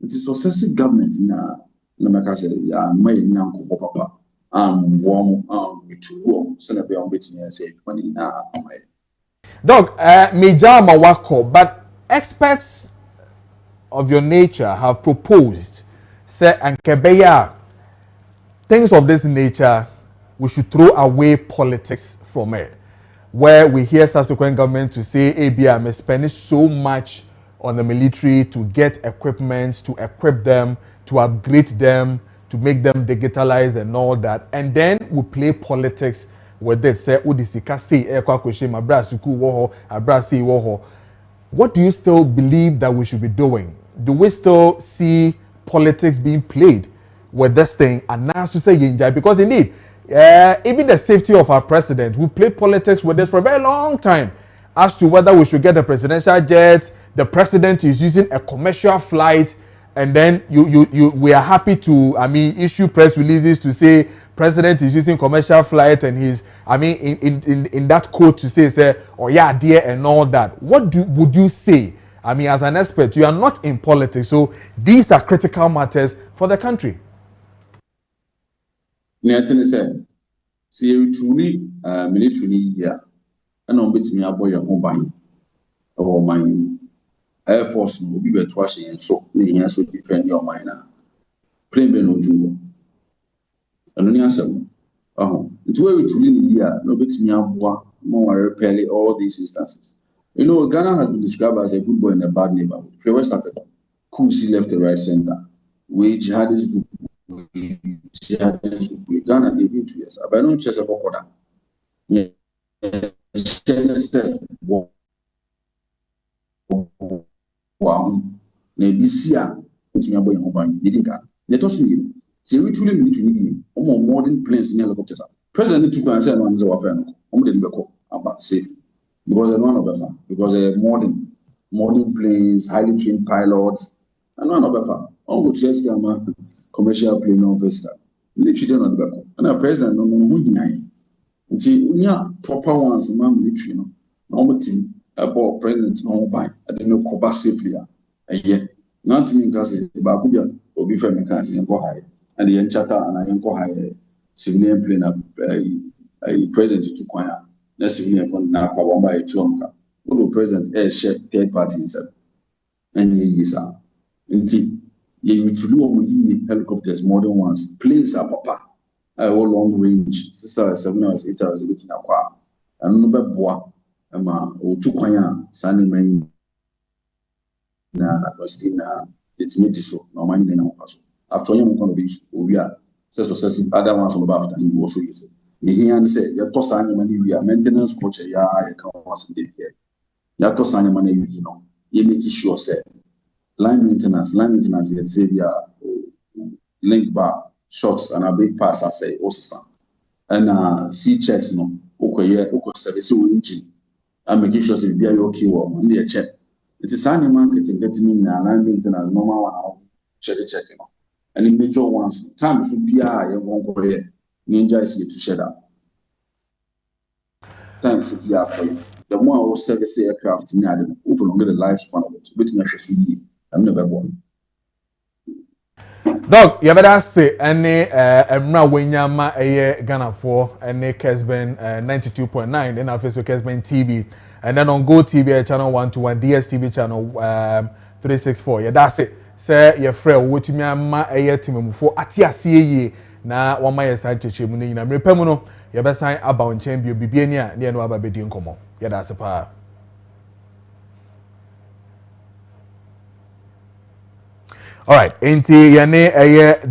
It is successive government now. No matter say, my young papa, warm, with 2 warm, so be on between and say, 20 now. Doc, Major Mawako, but experts of your nature have proposed, say, and Kebeya, things of this nature, we should throw away politics from it. Where we hear subsequent government to say, ABM is spending so much on the military to get equipment, to equip them, to upgrade them, to make them digitalized and all that. And then we play politics with this. Say, Udisika say, what do you still believe that we should be doing? Do we still see politics being played with this thing? And now to say, because indeed, even the safety of our president, we've played politics with this for a very long time as to whether we should get a presidential jet. The president is using a commercial flight, and then we are happy to, issue press releases to say president is using commercial flight, and he's, in that quote to say, oh yeah, dear, and all that. What would you say? As an expert, you are not in politics, so these are critical matters for the country. Nathan said, see, truly, military here, and on bit me a boy a mobile or mine. Air Force will be twice and so many years to defend your minor. Plain no jewel. And only answer, it's where we truly here, no bit me a boy, more repelling all these instances. You know, Ghana has been described as a good boy in a bad neighborhood. West Africa, Kusi left the right center, where jihadist group. Ghana gave him 2 years. I don't chase a quarter. Yeah, wow, maybe see which me boy mobile. You think let us see. See, we truly need to need modern planes in helicopters. President took an answer on the warfare. About safety because they're not better because they're modern planes, highly trained pilots, and not better. All good yes, commercial plane no vessel. Military not better. And our president no who nyai. Nti unya proper ones man military no. Normal team about president no buy. I didn't know cover safely. Yeah. Not to me because ba ku bia obi fa me kan se go high and the enchata and I go high civilian plane a president to kwanya. Na civilian phone na kwa bomba e tuomka. Would president share third party inside. And ye sir. Nti ye utulu omo yi helicopters modern ones planes are papa. All long range 6 hours 7 hours 8 hours bit na kwa. Anu no beboa ama o tu kwanya sane man na Agostina it's made so no money na so. After you going to be we are successive other ones on after he also use it. He and say your toss money we are maintenance coach ya can was in there. Your toss money you know. You make sure say line maintenance you say link bar shots and a big parts I say also and C checks no okay service engine and making sure say they are okay one they check. It is any marketing getting in line maintenance normal one check you know. And in major ones time should be high and one ninja is to shut up. Time should be up for you. The more our service aircraft in the open the lifespan of it, which makes CD. I'm never born. Dog, you better say any Emra Wenyama Ghana 4 and Kessben 92.9, then our Facebook Kessben TV, and then on Go TV channel 121, DSTV channel 364. Yeah, that's it. Say your friend, what you mean, my team for Atia na wama ye san cheche mu nyina mrepam no ye be san aba onchen bio bibiania ne no aba bedi nkomo ye da sepa. All right, enti ye ne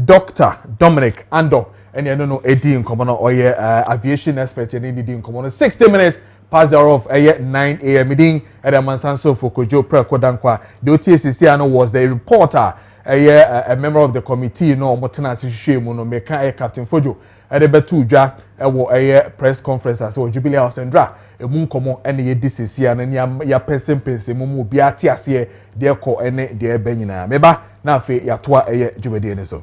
Dr. Dominic Ando ene no edi nkomo no oye aviation expert ene edi nkomo no 60 minutes past the hour of 9 a.m. meeting at the Mansanso for Kojo Preko Dankwah. The OTCC was the reporter, a member of the committee, no Motana Shishimo, no Meka Captain Fojo, at the Betuja, a press conference as well, Jubilee House and Dra, a moon common and a DCC and ya person Mumu Biatiasie, dear co and dear Benina. Meba, na fe yatwa Jubilee so.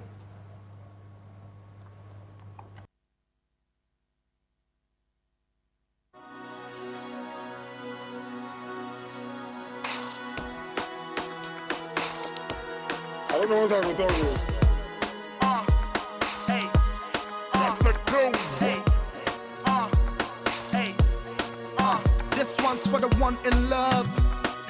I don't know what I'm talking about. Hey, That's a cool. hey, hey, this one's for the one in love,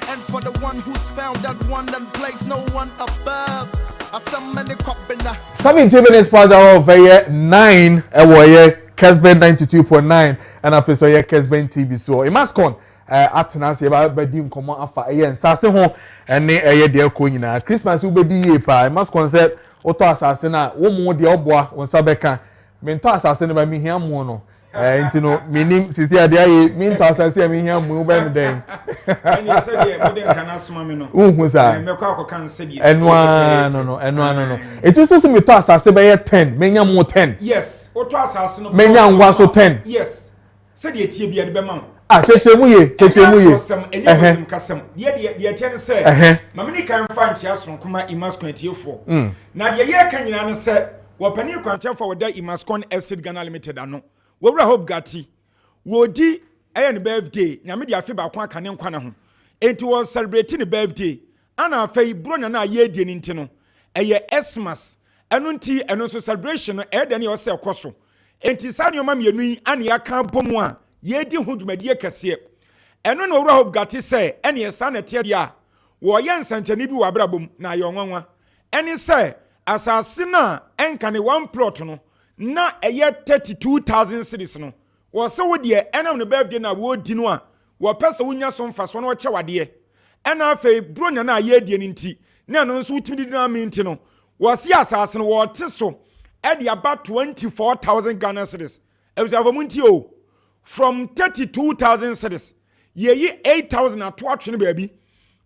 and for the one who's found that one and placed no one above. I some many copina. 17 minutes past the hour of 9, Kessben 92.9, and after so Kessben TV. So, it must come. Atena se ba bedi nkomo afa nsase ho ene de ko nyina Christmas u bedi ye pa mas concept oto asase na wo mu de oboa wonsa beka mento asase ne ba mi hia mu no nti no minim tisi ade aye minto asase mi hia mu ba mi den ene se de mo den kana soma mi no unhu sa me kwa akokan se de enwa no it so mento asase be 10 menya mu 10 yes oto asase no menya ngwa so 10 yes se de tie bia de be ma chechemu ye enye kasem de tie se mamini kan fa ntia so kuma imaskon tiefo na de ye kan nyina ne se wo pani kwantia for da imaskon estate Ghana limited ano wo wura hope gati wo di ne birthday nyame de afi ba kwa kane nkwa na ho enti wo celebrate ne birthday ana afai bronya na ye die ni ntino Xmas eno nti eno so celebration de ne wo se ekoso enti sane o ma mienu yi ane aka bomu a yedi hudumadiye kase eno no wura hope gati se ene esa na tie dia wo ye nsanchani bi wa brabom na ye onwanwa ene se asase na enka ne one plot no na eye 32,000 cedis no wo se wo de enam no birthday na wo di no a wo pese wonya so mfa so no che wade ena afa bronya na ye die ni nti na no nso utimi di na mi nti no wo se asase no wo te so e de about 24,000 Ghana cedis e bi se afamu nti o from 32,000 cedis ye 8,000 ato atwene baby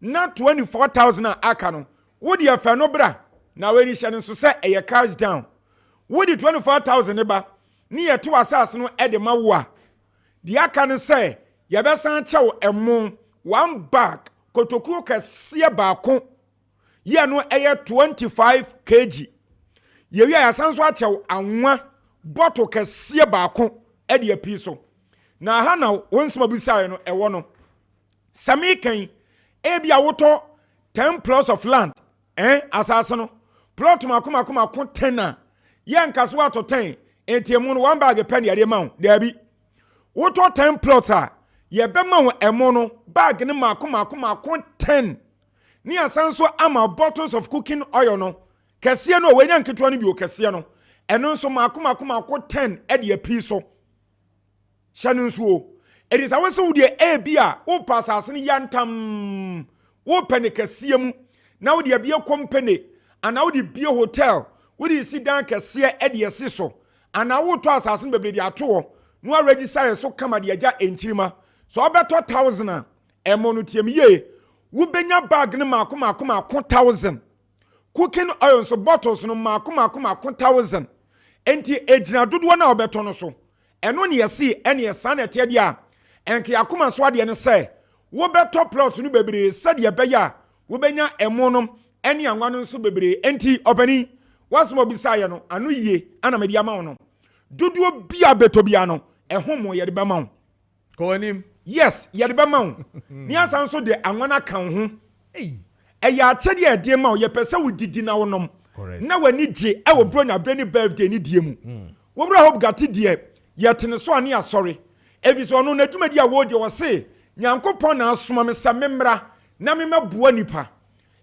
na 24,000 aka no wo de afa no bra na we ni hye nso se eye cash down wo de 24,000 ba ni ye to asase no e de ma wo a de aka ne se ye be san chew emo one bag kotoku kese baako ye no eye 25 kg ye wi asan so achew anwa bottle kese baako e de api so na ha na wonsema busae no ewo no sami kan ebia woto 10 plots of land asase no plot makoma 10 na ye nkaso ato 10 entiemu no one bag pen yade ma da bi woto 10 plots a ye be ma wo emo no bag ne makoma 10 ni asanso ama bottles of cooking oil no kese no we nya nketwa no bi o kese no eno nso makoma 10 e de api so Shanunsuo. It is our so dear Abia, O Passas Yantam, O Penecasium, now the beer company, and now the beer hotel, would you sit down Cassia Eddie Siso, and now what was as in the tour, no already say so come at the Aja in Tima, so about 1,000 a monutium ye, would be your bag no Makuma 1,000. Cooking oil so bottles no Makuma 1,000. Enti ejina do one now betono so. Eno ne yesi ene yesa na tie dia enke yakoma so ade ne se wo beto plot no bebre se de be ya wo benya emo no ene anwa no so bebre enti opani wasmo bisaye no anu yie ana me dia ma no duduo bia beto bia no ehomo ye de be ma ko anim yes ye de be ma ni asan so de anwa na kan ho eya chede e de ma ye pese wo didi na wonom na wani je e wo bro na brani birthday ni die mu wo bro hope gati die yetene so ani asori eviso no nadumadi a wo de wo se nyankopon na asoma me sa memra na me mabua nipa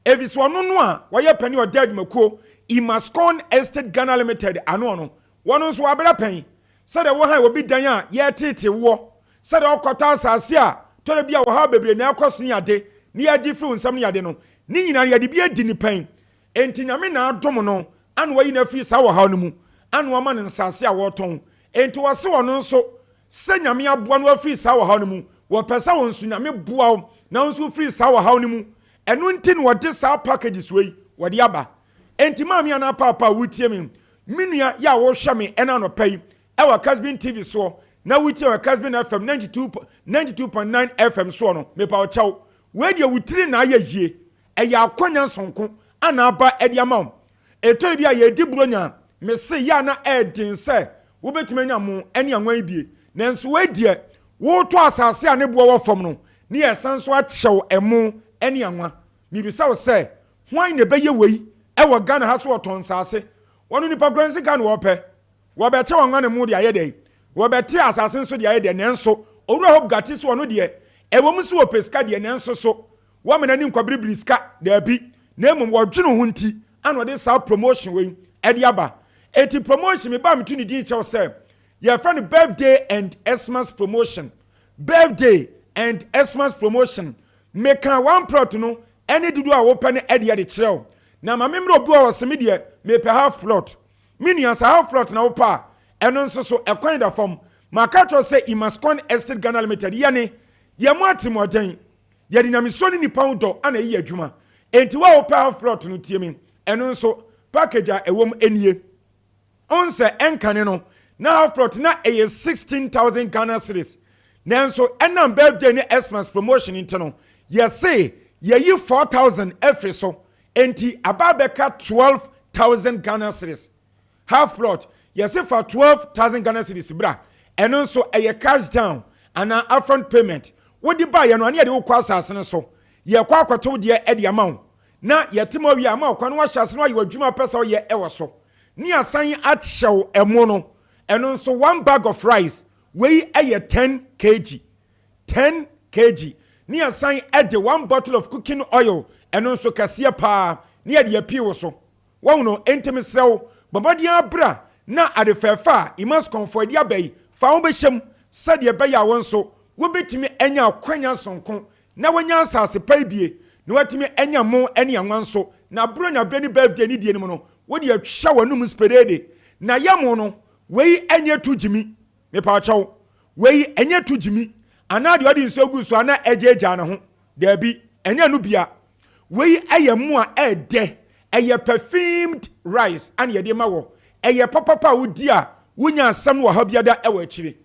eviso no a wo ye pani o dead makuo Imascon Estate Ghana Limited ano no wono so abera pen se de wo ha obi dan a ye tete wo se de okota asase a tore bia wo ha bebre na ekoso yade ni agi fru nsam yade no ni nyina yade bia di ni pen enti nyame na adom no an wo yi na fi sa wo ha no mu an wo ma ne nsase a wo ton enti wase wono nso se nyame aboa no afiri sa wo ha no mu wo pesa won su nyame boa na nso free sa wo ha no mu enu nti no de sa packages wey wo de aba enti maami ana papa wutie mi minua ya wo hwe me ena no pai e wa Kessben TV so na wutie wa Kessben FM 92.9 FM so no me pa o chaw we de wutiri na ya yie e ya akonya sonko ana aba e de ama etori bia ye di buronya me se ya na e din se wo betime nya mo ene anwan bie nanso we die wo to asase a ne bo wo fam no ne yesanso a chew emo ene anwa mi bi sa wo se hwan ne be ye wei e wo Ghana ha so oton sase wono nipa gransi kan wo pe wo be che wanwa ne mu de ayede wo be te asase nso de ayede nenso owura hope gatis wono de e wo musu wo peska de nenso so wo mena ni nkwabiribiri ska da bi na emum wo dwene ho nti an wo de sa promotion we e de aba eti promotion me ba me tuni din che say your friend birthday and Xmas promotion birthday and Xmas promotion make one plot no any dudu a wo pe ne e de kirew na ma memro obu a wose me de me pe half plot minians half plot na wo pa eno nso so ekwan da form makato say Imascon Estate Ghana Limited yane ye mo atimoden ye de nyamiso ni poundo ana yi adwuma enti wo pe half plot no tie me eno nso package a ewom enie onse enkane no na half plot na 16,000 Ghana cedis nanso enam birthday ni Xmas promotion intino ye say ye yi 4,000 every so enti ababeka 12,000 Ghana cedis half plot ye say for 12,000 Ghana cedis bra eno nso eye cash down and an upfront payment what di buy ye no ane de wo kwasa asene so ye kwa akwato de e de amount na ye timo wi amount kwa no wa hyase no ye wadwuma pesa ye ewo so ni asan achew emo no eno nso one bag of rice we eye 10 kg 10 kg ni asan ede one bottle of cooking oil eno nso kase pa ni ade api wo so wo no entimi sew babodi abra na ade fefa Imascon for dia bai fa wo be hyem sade be ya won so wo betimi enya kwanya sonko na wanya asase pa bie na watimi enya mo ene anwan so na bro na brani birthday ni die ni mo no wo de atwa wanum sperede na yamo no wei enya tujimi me pa chaw we enye to jimi ana de odi nso gu so ana ejeja ne ho da bi enye no bia we eye mu a ede eye perfumed rice and ye de ma wo eye papa wudi a wunya asam wo ha biada e wa akire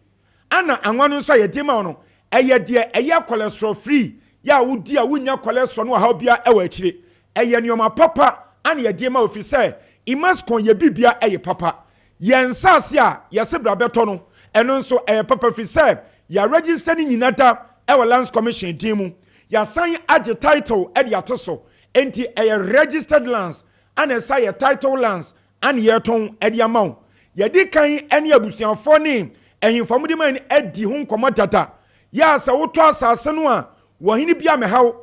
ana anwa no nso ye de ma no eye de eye cholesterol free ya wudi a wunya cholesterol no ha bia e wa akire eye nioma papa and ye de ma ofi say imaskon ye bibia eye papa yensase a ye se bra beto no eno nso eye papa fi say ya register ni nyinata e wa lands commission team mu ya san age title e de atoso enti eye registered lands and esa ye title lands and ye ton e de amaw ye di kan ene abusuafo ni ehimfam di man edi ho nkomotata ya sa woto asase no a wo hini bia me haw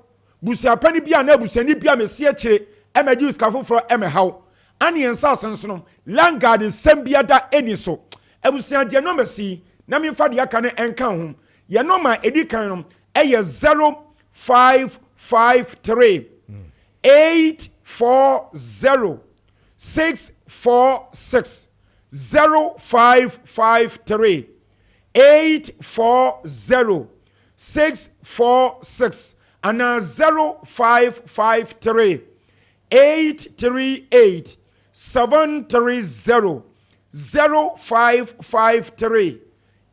busuapani bia na abusani bia me se akire e ma jius kafoforo e me haw ani ensa asenso no langard sembia da eni so abusuan de no mesi na me fa de aka ne enka ho ye no ma edi kan no e ye 0553 840 646 0553 840 646 and 0553 838 730 0553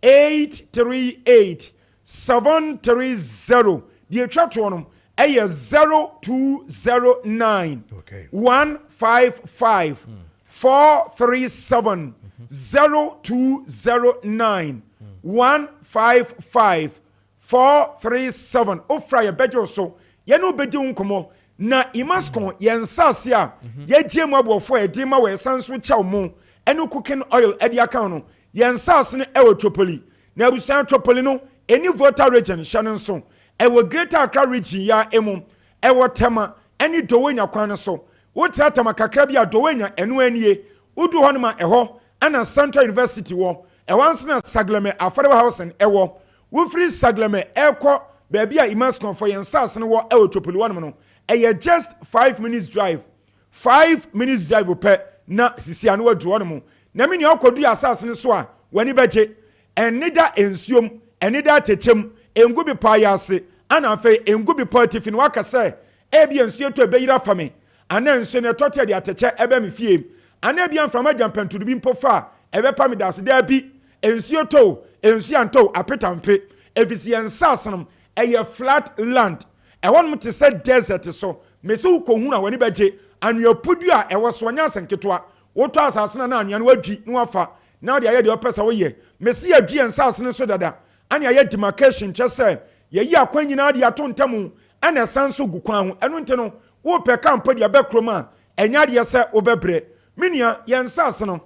838 730 the chat one a 0209 155 437 0209 155 437 ofra ye bejo so ye no bedi nkomo na imaskon ye nsase a ye giemu abofo e di ma we sanso chaw mu enu cooking oil e di aka no ye nsase ne e wotopoli na abusan topoli no eni voter region hyanen so e wo greater Accra region ya emu e wo tema eni dowenya kwan so wo tratama kakra bia dowenya enu anie udu ho ma eho ana Central University wo e wansena Sagleme Affordable Housing e wo wo free Sagleme eko baby a imaskon for yensas ne wo e wotopoli wo no e just 5 minutes drive 5 minutes drive pe na sisi anu adu wo no na me ni okodu asase ne so a wani beje enida ensuom enida techem engubi pa yase ana afa engubi party no aka say e bia nsuo to ebeyira fame ana nsuo ne tote de ateche ebe me fie ana bia mframa jampantudu bi mpofa ebe pa me das da bi ensuo to ensuo anto apetampe efisien sasenum eye flat land e won mte say desert so me se ukohu na wani beje anu apudu a e wo so nya senketoa woto asasena na anya no wadwi no afa na de aye de opesa wo ye me se adwi ensasene so dada ani aye demarcation che say ye yi akwan nyina de ato ntamu ana sanso gu kwan ho enu nte no wo pe kampo de abekroma enya de se obebre minia ye nsase no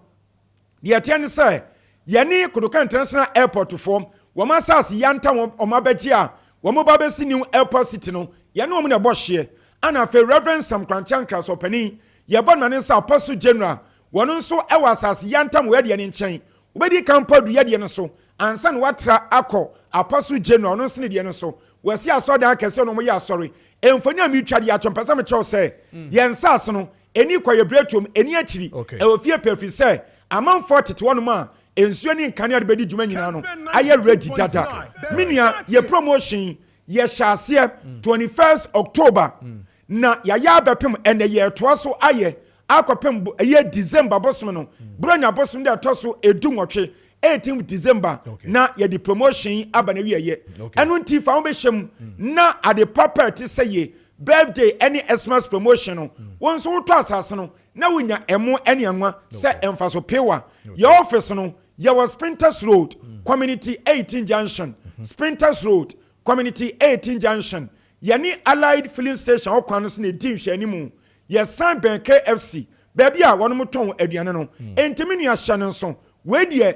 de tie ne say ye ni Kodoka International Airport form wo ma sase yanta wo ma beji a wo mo ba besi new airport city no ye no mo na bohye ana fe Reverend Sam Kranchankra so pani ye bo no ne sa Apostle General wono nso e wa sase yanta mo ye de ne nchen obedi kampo du ye de ne so ansa ne watra akọ Apostle General no nse ne de ne so wasi asoda akese no mo ye asori emfoni amitwa de atompesa me chew say ye nsase no eni kwaye bretum eni akiri e ofie perfi say amam 41 ma ensuo ni nkane de bedi djuma nyina no aye ready dada minia ye promotion ye hyase 21st October na ya bepem ene ye toaso aye akopem ye December bosom no bronya bosom de toso edu nwotwe 18th December na ye di promotion aba na wiye enu nti fa wo be hyem na ade property say ye birthday any Xmas promotion no won so to asase no na wonya emo ene anwa se emfaso pewa your office no ye was Sprinters Road Community 18 Junction Sprinters Road Community 18 Junction yani Allied Filling Station okwan so na di hwani mu ye san ben KFC baby a wono moton aduane no entimi nua hya no so we die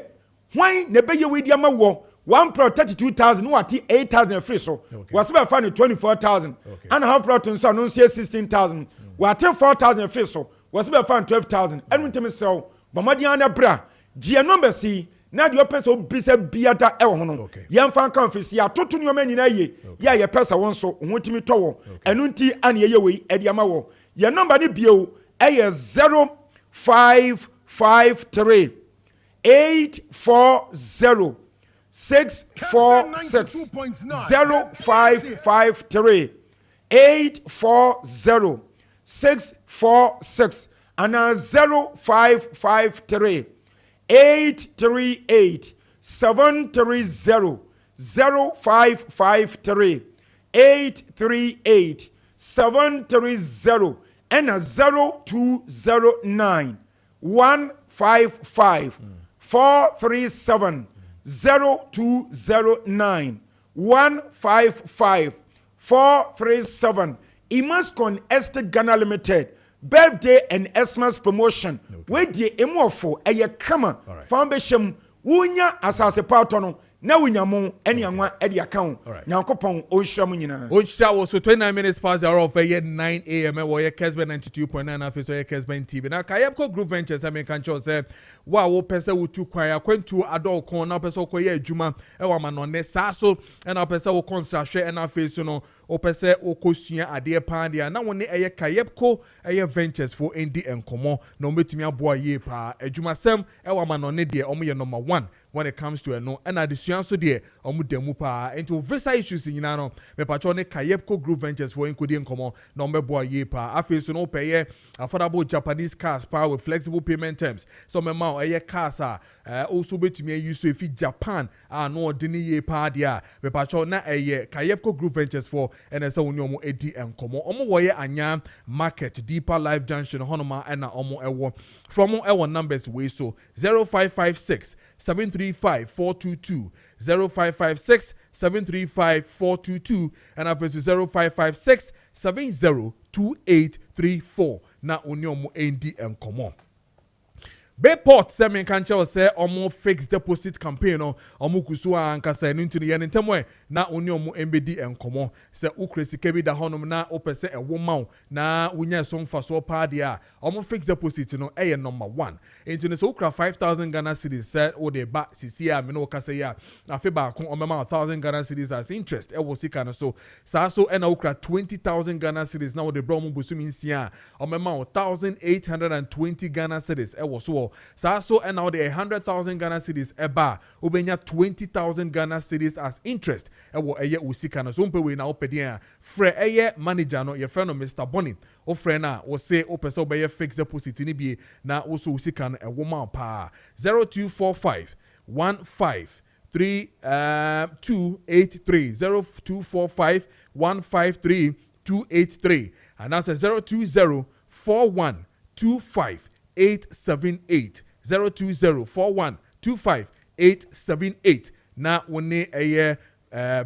hwan ne beye we die ma wo 132,000 what 8,000 free so was about 24,000 and half proton so no 16,000 what 4,000 free so was about 12,000 and ntimi so bomadiana bra gie number C na de opesa obisa biata e ho no yemfa conference ya toto nyoma nyina ye ya ye pesa won so ho ntimi towo enu nti ane ye we e de ama wo ye number ni bio e ye 0553 840 646 0553 840 646 and 0553 838 730 0553 838 730 and 0209 155 437 0209 155 437. Imascon Estate Ghana Limited birthday and Xmas promotion. Where the emofo eye kama foundation wunya asase patono na wunyamo eni anwa edi account nyankopon onhira mu nyina onhira wo so 29 minutes past the hour of 9 a.m. we Kessben 92.9 after so Kessben TV na Kayepco Group Ventures I mean kan cho say wa wo pese wo tu kwaya kwantu adol kon na pese ko ye adwuma e wa ma no ne saso e na pese wo construction e na face no o pese wo kosua ade pandia na woni eye Kayepco eye Ventures for endi enkomo na ometumi aboa ye pa adwuma sem e wa ma no ne de omo ye number 1 when it comes to no and addition so there omu demu pa into visa issues nyina no me patcho ne Kayepco Group Ventures for enkodi enkomo na ombeboa ye pa afi so no pay affordable Japanese cars power with flexible payment terms so me ma eye cars also betumi use so if Japan no odini ye pa dia me patcho na eye Kayepco Group Ventures for and so oni omo edi enkomo omo wo ye anya market deeper life junction honoma na omo ewo from our numbers we so 0556 735 422 0556 735 422 and after 0556 702834 na onyomo endi enkomo Bayport semen kancha say omo fixed deposit campaign no omo kusu ankasa no ntinu ye ntemwe na onyomo embedi enkomo se ukresi kebi da honom na opese ewo maw na unya so mfaso pa dia omo fixed deposit no eye number 1 ntinu so ukra 5000 Ghana cedis said o de ba sisi a me no kasa ya afi ba kon omema 1000 Ghana cedis as interest e wo sika no so sa so e na ukra 20000 Ghana cedis na o de bro mo bosumi nsia omema 1820 Ghana cedis e wo so so and now the 100,000 Ghana cedis eba obenya 20,000 Ghana cedis as interest ewo eye usika no so mpewe na opedian frɛ eye manager no ye frɛ no Mr. Bonnie o frɛ na o say o pese obeye fixed deposit ni bi na o so usika no ewo ma pa 0245 153 0245 153 283 and that's 020 41 25 878 0204125 na woni eye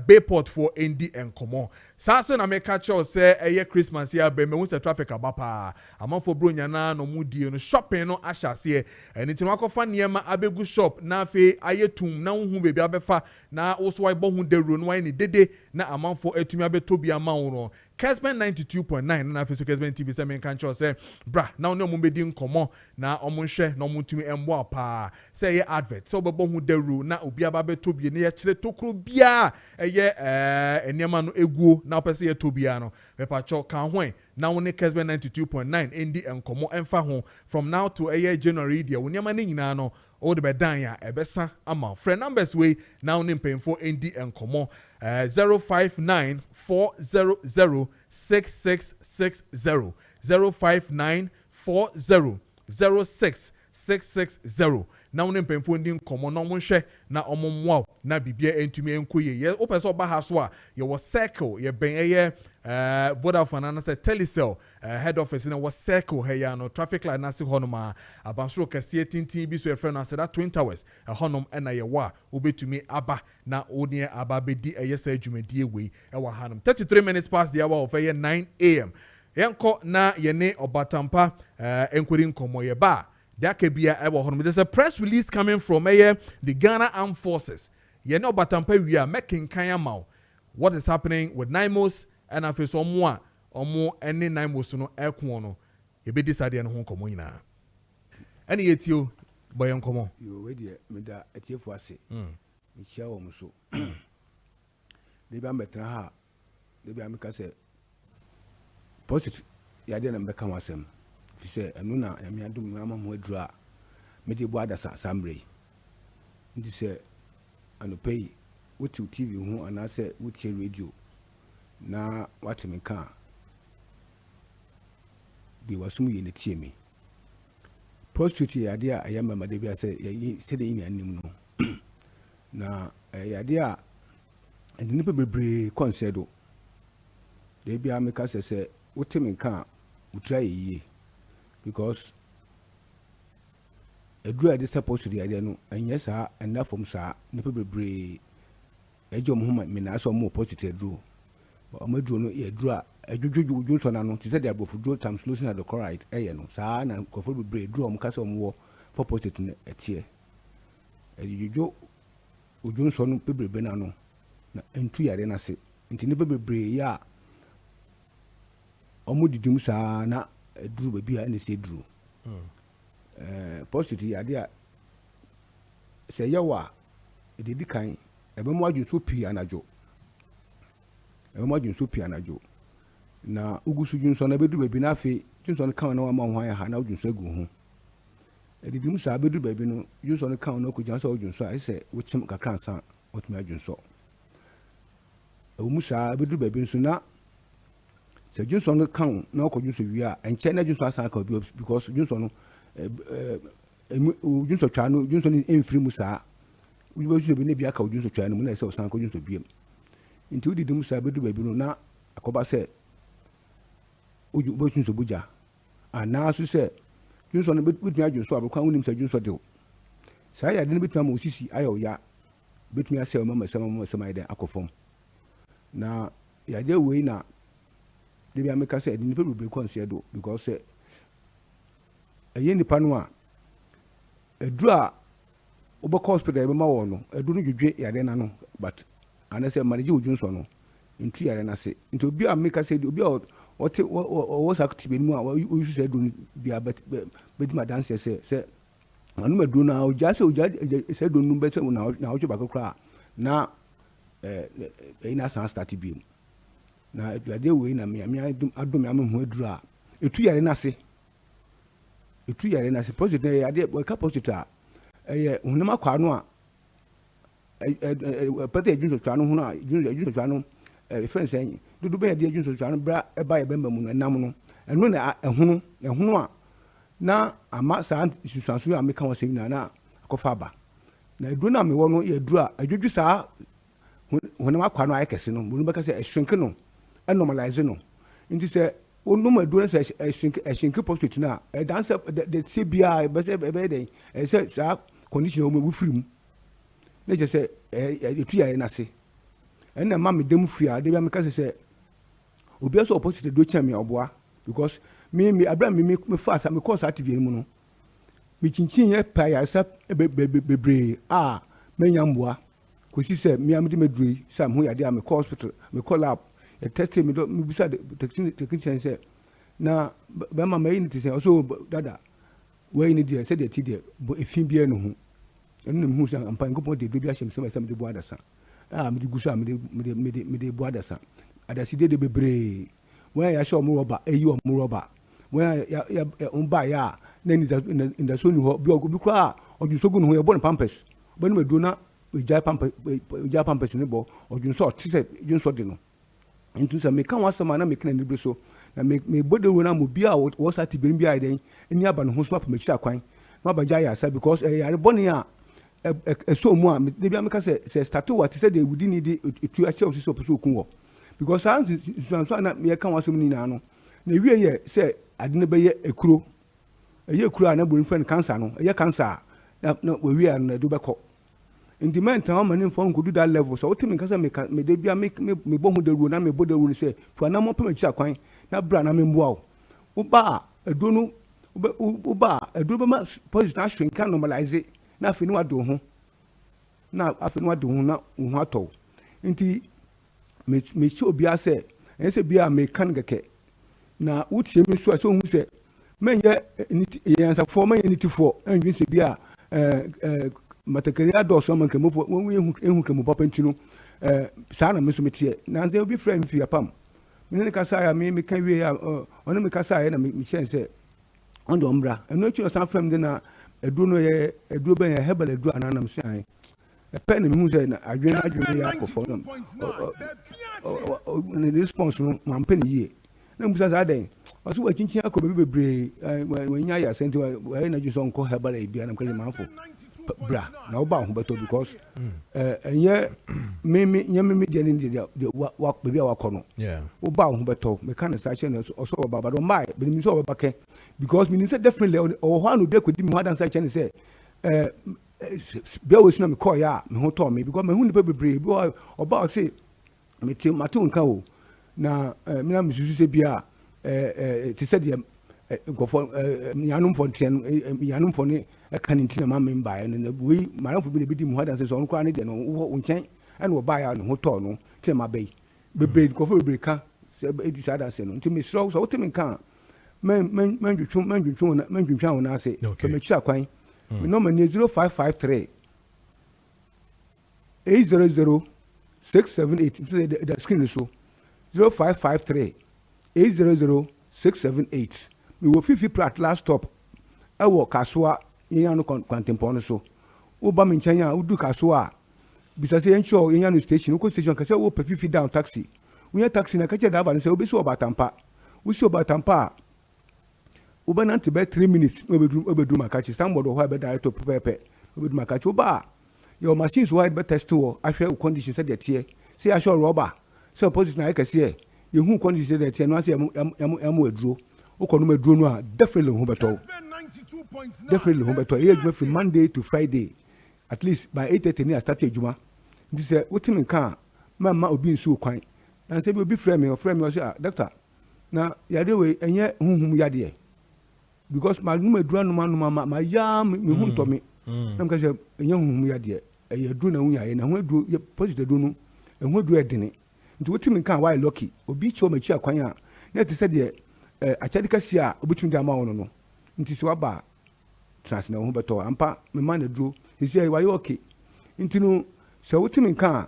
Bayport for ND enkomo saso na me catch us say eye Christmas ya be me won say traffic abapa amafo bronya na no mudi no shopping no ahyase eni tin wakofa niema abegu shop na afi ayetum na hu bebi abefa na oso wai bo hu dero no wai ni dede na amafo atumi abetobi amawo no Kessben 92.9 na afi so Kessben TV say me catch us say bra na no mo bedi nkomo na omo hwe na omo tumi embo apa say ye advert so bebo hu dero na obi ababetobi ne ye kire tokro bia eye eniema no eguo na pese ye tobia no me pacho kan hwen na woni Kessben 92.9 endi enkomo emfa ho from now to eye January dia woniama ne nyina no o de bedan ya ebesa ama friend numbers we now woni mpemfo endi enkomo 059 400 6660 059 400 6660 na woni mpemfo ndi nkomo na omonhwe na omomwa na bibia entumi enkoye ye opese oba ha so a ye wo circle ye ben eye Vodafone na say Telecel head office na wo circle he ya no traffic light na se honoma abansoro kase tintin bi so e friend na say that Twin Towers honom na ye wa obetumi aba na oni aba bedi eye sa adwumadie we e wa hanum 33 minutes past the hour of 9 a.m. yenko na ye ne obatampa enkori nkomo ye ba there's a press release coming from the Ghana Armed Forces. You know, but we are making Kayamau. What is happening with Naimos and after some more or more any Naimos no air corner. You be decided on Hong Kong. Any it's you, boy, and come on. You ready, Meda, at your fossy. Michelle Musso. They be better. They be a positive. You didn't become a sim. If you say, and Nuna, and me, I do mamma more draw. Made the water sambre. And you say, anopɛ wote TV ho anaasɛ wote radio na wate me ka bi wasum yɛ ne tie me prostitute yɛ adeɛ a ɛyɛ mmamade bi a sɛ sɛdeɛ yɛnya anim no na ɛyɛ adeɛ a ɛde nnipa bebree kɔnsɛ do da bia meka sɛ wote me ka a wotra yɛ yie because aduru a ɛde sɛ prostitute yɛ adeɛ no ɛnyɛ saa ɛnna fam saa nnipa bebree ɛgye ɔmo ho ma menaasɛ ɔmo wɔ prostitute aduro ɔmo aduro no yɛ aduro a ɛdwodwo nsɔ na no te sɛ de abɔfo duro times lotion and chloride ɛyɛ no saa na nkurɔfoɔ bebree aduro ɔmo ka sɛ ɔmo wɔ for prostitute no ɛteɛ ɛdwodwo odwo nsɔ no bebrebe na no na ntu yare na se nti nnipa bebree yɛ a ɔmo didim saa na aduro baabi a ɛna sɛ aduro prostitute yɛ adeɛ a sɛ ɛyɛ wɔ a ɛde di kan ɛbɛmo adwo nso pii anadwo na ugu so dwonso na bedu baabi na afei dwonso no kan na wama ho ayɛ ha na dwonso agu ho ɛdidim saa bedu baabi no dwonso no kan na okugya sɛ dwonso a ɛsɛ wokyem kakra nsa wotumi adwonso ɛwumu saa bedu baabi nso na sɛ dwonso no kan na okɔdwonso wie a ɛnkyɛ na dwonso asan ka obi because dwonso no dwonso twa no dwonso no emfiri mu saa wobɛsu bi ne bi aka dwonso twa no mu na ɛsɛ osan kɔ dwonso biem nti wodidim saa bedu baabi no na akɔba sɛ wobɛsu nso bogya anaa so sɛ dwonso no bɛtumi adwonso a bɛkwan wonim sɛ dwonso dew saa yɛde no bɛtumi ama osisi ayɛ ɔya bɛtumi asɛ ɔmamasɛm ayɛ dɛn akɔ fam na yɛagye wei na de bi ameka sɛ ɛde nnipa bebree kɔnseɛ do because sɛ ɛyɛ nnipa no a aduru a wobɛkɔ hospital yɛbɛma wɔ no aduru no dwodwe yɛde na no but anasɛ managye wo dwonso no ntu yɛde na se nti obi a meka sɛ obi a ɔwɔ saa kutibe mu a ɔyusu sɛ aduro no bia bɛtumi adanseɛ sɛ anom aduro no a ogya sɛ sɛ aduro no bɛsɛ na wotwe baako koraa na ɛyi no asan start biom na aduadeɛ wei na meame adome ameho aduro a ɛtu yɛde no ase prostitute no ɛyɛ adeɛ wɔka prostitute a ɛyɛ honam akwaa no a pɛtɛ adwonso twa no ho no a adwonso twa no ɛfɛn sɛ dodo bɛyɛ deɛ adwonso twa no bra ɛba yɛ bɛmba mu no ɛnam no ɛno na ɛhono a na ama saa susuanso a meka wɔ sɛ nyinaa na akɔfa aba na aduro no a mewɔ no yɛ aduro a adwodwo saa honam akwaa no ayɛ kɛse no mu no bɛka sɛ ɛhyenke no ɛnormalize no nti sɛ onom aduro no sɛ ɛhyenke prostitute no a ɛdan sɛ de sɛ biara ɛbɛyɛ dɛn ɛsɛ saa condition a wɔn firi mu ne kyerɛ sɛ ɛtu yare n'ase ɛnna ma me dɛm firi a de bi a meka sɛ obi asɔ opposite do kyɛn mi ɔboa because me abira me fa sa me kɔ saa tv mu no me kyinkyin yɛ pa yaresa bebree a menya mboa kosi sɛ me am de meduri sɛ ho yade a me kɔ hospital me kɔ lab yɛ test me do me bisa technician sɛ na ba ma me ni te sɛ ɔso dada wei ni deɛ sɛ deɛ ti deɛ efin bia no ho ɛno na mehu sɛ ampa nkɔpɔn de do bi ahyɛ me sɛ mede boa adasa mede gu so a mede boa adasa adaside de bebree wɔn a yɛahyɛ ɔmo rɔba ɛyi ɔmo rɔba wɔn a yɛmbaeɛ a na ndaso ni hɔ bi koraa a ɔdwonso gu ne ho yɛbɔ ne pampers ɔbɛnom aduro na ɔgyae pampers ne bɔ ɔdwonso a ɔte sɛ dwonso de no nti sɛ meka ho asɛm a na meka n'ani bere so na mebɔ de wuro no a mo bi a wɔ saa tibiri bi ayɛ dɛn ani aba ne ho so apɛ m'akyiri akwan na wabagya ayɛ asa because ɛyare bɔne a ɛsɔ mu a de bi ameka sɛ start wa te sɛ de wudi ni de etu ahyɛ o sisi ɔpɛ sɛ okun wɔ because saa nsuanso a na yɛka ho asɛm no nyinaa no na ewie yɛ sɛ ade no bɛyɛ ekuro ɛyɛ ekuro a na bɔ nfɛn cancer no ɛyɛ cancer a na wɔwie a no ɛdo bɛkɔ nti mɛnta wɔn ma ne nfa nkodu that level so wote me nkasa me de bia me bɔ ho dawuro na me bɔ dawuro no sɛ to anam pɛ m'akyiri akwan na bra na me mboa wo woba a aduro no woba a aduro bɛma position ahwenka normalize na afei ne wado ho na wo ho atɔ nti me hyɛ obiara sɛ ɛyɛ sɛ bia me kan kɛkɛ na wotie me so a sɛ ohu sɛ mɛnyɛ yɛnsafoɔ mɛnyɛ nitifoɔ ɛndwen sɛ bia matakari adɔɔso ama nkramofo wɔn ehu nkramu papa nti no saa na me so meteɛ nanso obi frɛ me fi apam me ne kasa ya me ka wie ya ɔno me kasa ya na me kyɛn sɛ ɔndo ɔmbra ɛno akyi ɔsan frɛ me de na aduro no yɛ aduro bɛn yɛ herbal aduro ananam se an pen who say na adwene ya perform the response no man penny ye na musa za den waso wa chinchin akobe bebre when nya ya senti wa na juso nko herbal e bia na kwese manfo bra na oba ho beto because enye me dia ni dia wa bia wa kono oba ho beto me kan sa che na so baba do mai be mi so baba ke because me say definitely o ho anu de kodi mi hadan sa che ni say bia we suna me call ya me ho to me because me hu ni bebre bi oba say me ti mate nka o na me na me susu se bia ti said nkofo nyanum fo ne kan ntina ma memba e na we maranfo bi ne bidi mu hadan se so nkwa ne de no wo nchen ene wo ba ya no hoto no ti ma bei bebe nkofo bebe ka se edi sada se no nti me so wo ti me kan man dwitwa na se ke me chia kwan me no ma ne 0553 800 678 the screen so 0553 800 678 me wo fifi plat last stop e wo kasoa yen no kwantempon so wo ba me nchen ya wo du kasoa bisa se encho yen no station ko station ka se wo fifi down taxi wo ya taxi na ka che driver se wo be so obatampa wo so obatampa wo ba na be 3 minutes no be do makachi somebody ho be direct to pepe wo be do makachi wo ba your machines wide be test wo ahwe condition se de tie se ya show rubber se opposite na ka se ye hu condition de tie no ase am aduro uko no maduro no a definitely hu beto ye adwuma from Monday to Friday at least by 8:30 ni start adwuma ndi se wotimi kan ma obi nsu kwan na se bi obi frame me o say doctor na yade we enye huhum yade because ma no maduro no ma ya me hu to me na mka se enye huhum yade ye aduro na hu ya ye na hu aduro ye positive aduro no hu aduro edene nti wotimi kan why lucky obi chi o ma chi akwan a na te se de achadika sia obutumi de amawo no nti se waba trans na ho beto ampa me man na duro isi ayi wayo okay nti no se wotimi kan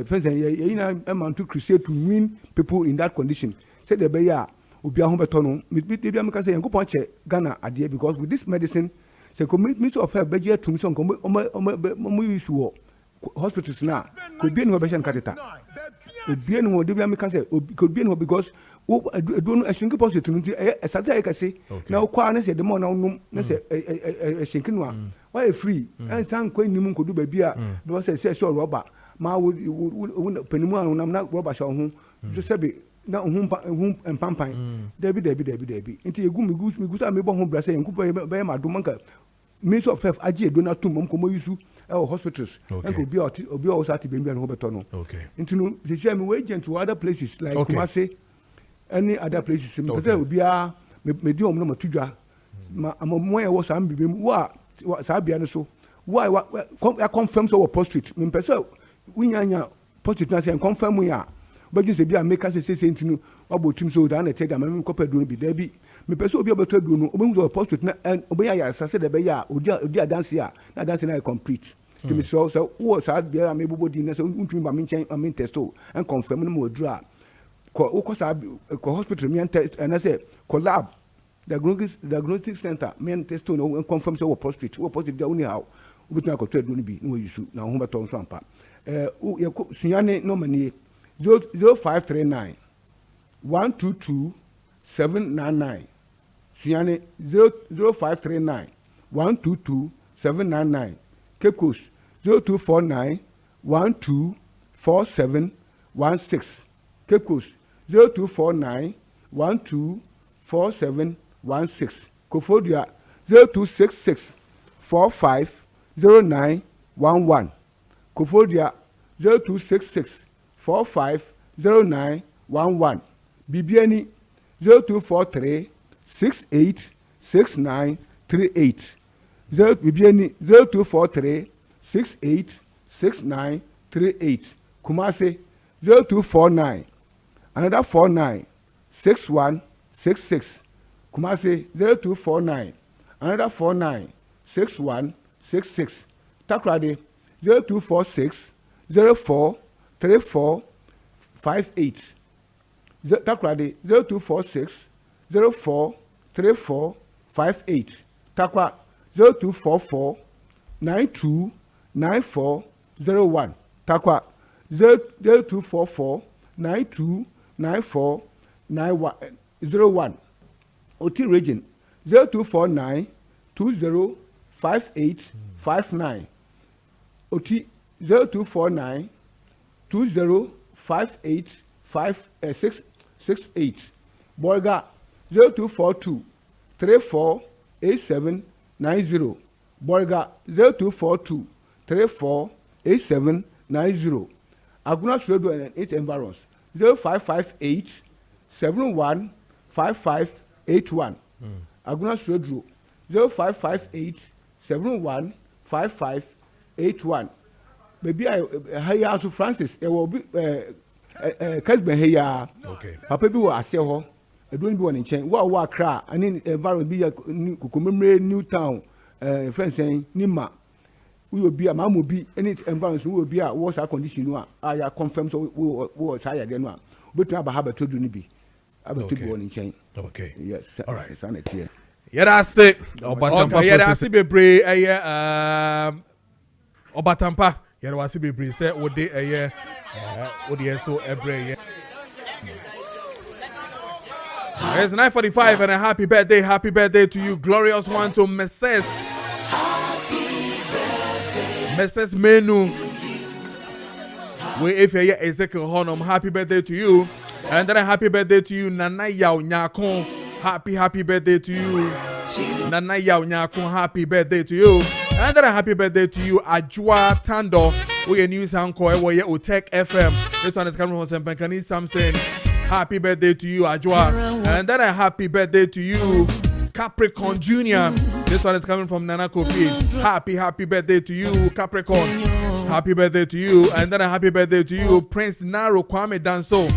fence ye na amount to crusade to win people in that condition say the be ya obi ahun beto no me bia me ka say yankopon che Ghana ade because with this medicine se community of health beje tumi so omo use wo hospitals na ko bi no be shan kateta obi no de bia me ka say ko bi no because wo do no ashinki post to nti esate ay kase na wo kwa na se de mo na unum na se ashinki no a why free and san ko nim ko do ba bia do say sure rubber ma wo panimu anam na rubber sha ho so se be na hu empampan debi nti egu migu ta me bo ho bra say enkupo be ma do manka Ministry of Health agie do na tum mom ko mo yusu hospitals and obi o sati be no beto no into no they share me agent to other places like Kumasi any other places me say obi a me di om no matudwa ma mo e wo sam bibe mu wa sa bia no so why confirm so post-it me pese winyanya post-it na say confirm ya but you say bia make us say ntinu obotum so da na tell them me kopa do no bi da bi me pese obi obeto do no obi so post-it na obi ya sase de be ya odi dance ya na dance na complete to me so wo sa bia me bobodi na so ntumi ba me nchen am testo and confirm no mo dura ko sa ko hospital me test and I say ko lab diagnostic center me testo no and confirm so wo post-it da anyhow obi na ko to do no bi no yusu na ho beto so ampa ye ko sunyane no mani 0539 122 799 Sunyane 0539 122 799 Kekos 0249 124716 Kekos 0249 124716 Kofodia 0266 450911 Kofodia 0266 450911 Bibiani 0243 686938 Bibiani 0243 686938 Kumasi 0249 another 49 6166 Kumasi 0249 another 49 6166 Takrade 0246 04 34 58 Takrade 0246 04 34 58 Takwa 0244 929401. Takwa 0244 929401. Oti region 0249 205859. Oti 0249 205868. Bolga 0242 348790. Bolga 0242 348790. Aguna Stredo and 8 environs 0558 715581. Aguna Stredo 0558 715581. Maybe I hire to Francis. It will be Kessben here. Okay. Papa bi wa ase ho. Edun bi won nchen. Wa kra ani environment bi kokomemre new town friends saying Nima. We will be a mamu bi any environment we will be a what's our condition no a ya confirm so we was higher than one. But na ba ha to do ni bi. Aba to bi won nchen. Okay. Yes. All right. Sanity here. Yeah, that's it. Obatampa. Yeah, that's it. Bebre. Obatampa. Yeah, that's it. Bebre. Say what day? What day? So every. It's 9:45 and a happy birthday to you, glorious one, to Mrs. Menu. We if you Ezekiel Honum, happy birthday to you, and then a happy birthday to you, Nana Yao Nyakon. Happy birthday to you, Nana Yao Nyakon. Happy birthday to you, and then a happy birthday to you, Ajwa Tando. We a news anchor, we a Tech FM. This one is coming from Sempenkani Samson. Happy birthday to you, Ajwa. And then a happy birthday to you, Capricorn Jr. This one is coming from Nana Kofi. Happy birthday to you, Capricorn. Happy birthday to you. And then a happy birthday to you, Prince Naro Kwame Danso.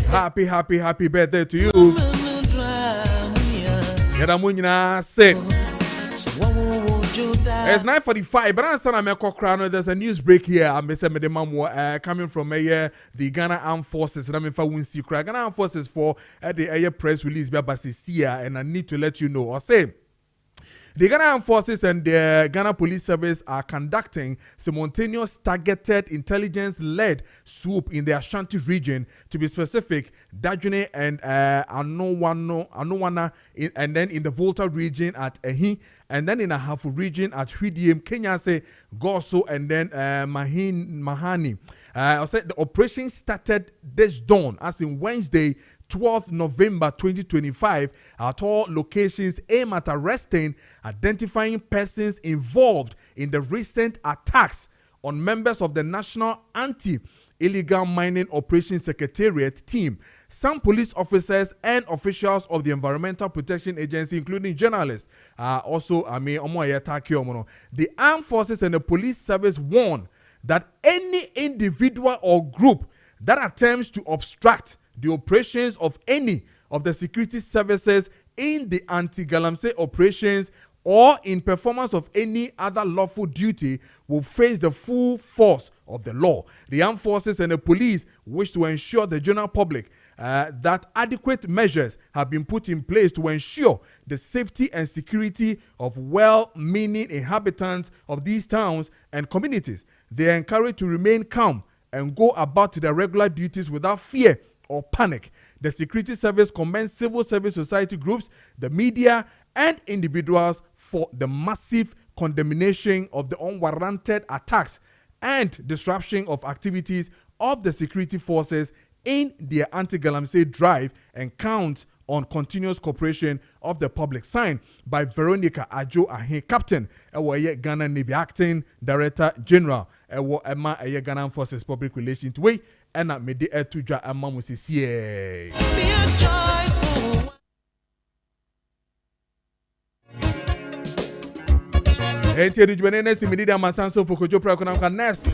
Happy birthday to you. Yadamunyina say. It's 9:45, but I'm saying there's a news break here. I'm coming from the Ghana Armed Forces. And I'm Ghana Armed Forces for the press release by Basisia, and I need to let you know. I say the Ghana Armed Forces and the Ghana Police Service are conducting simultaneous targeted intelligence-led swoop in the Ashanti region, to be specific, Dajune and Anowana, and then in the Volta region at Ehi, and then in a Hafu region at Hwidiem, Kenyase, Goso, and then Mahani. I said the operation started this dawn, as in Wednesday, 12th November 2025, at all locations aimed at arresting, identifying persons involved in the recent attacks on members of the National Anti-Illegal Mining Operations Secretariat team, some police officers and officials of the Environmental Protection Agency, including journalists. The Armed Forces and the Police Service warn that any individual or group that attempts to obstruct the operations of any of the security services in the anti-Galamsey operations or in performance of any other lawful duty will face the full force of the law. The armed forces and the police wish to ensure the general public that adequate measures have been put in place to ensure the safety and security of well-meaning inhabitants of these towns and communities. They are encouraged to remain calm and go about their regular duties without fear or panic. The security service commends civil service society groups, the media, and individuals for the massive condemnation of the unwarranted attacks and disruption of activities of the security forces in their anti-Galamsey drive, and count on continuous cooperation of the public. Signed by Veronica Ajo Ahe, Captain, Ghana Navy Acting Director General, Ghana Forces Public Relations Way, and at Mede Etuja Amamusisie. Enti edujwenene si medida masanso for Kojo Preko Dankwah next.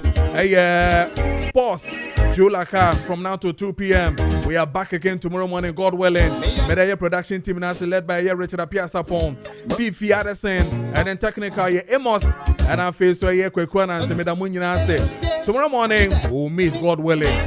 Sports Julaka from now to 2 p.m. We are back again tomorrow morning, God willing. Medaya production team now led by Richard Apiasapon, Fifi Addison, and then technical Amos, and our face so Kwekwana and Semedamunyina. Tomorrow morning we'll meet, God willing.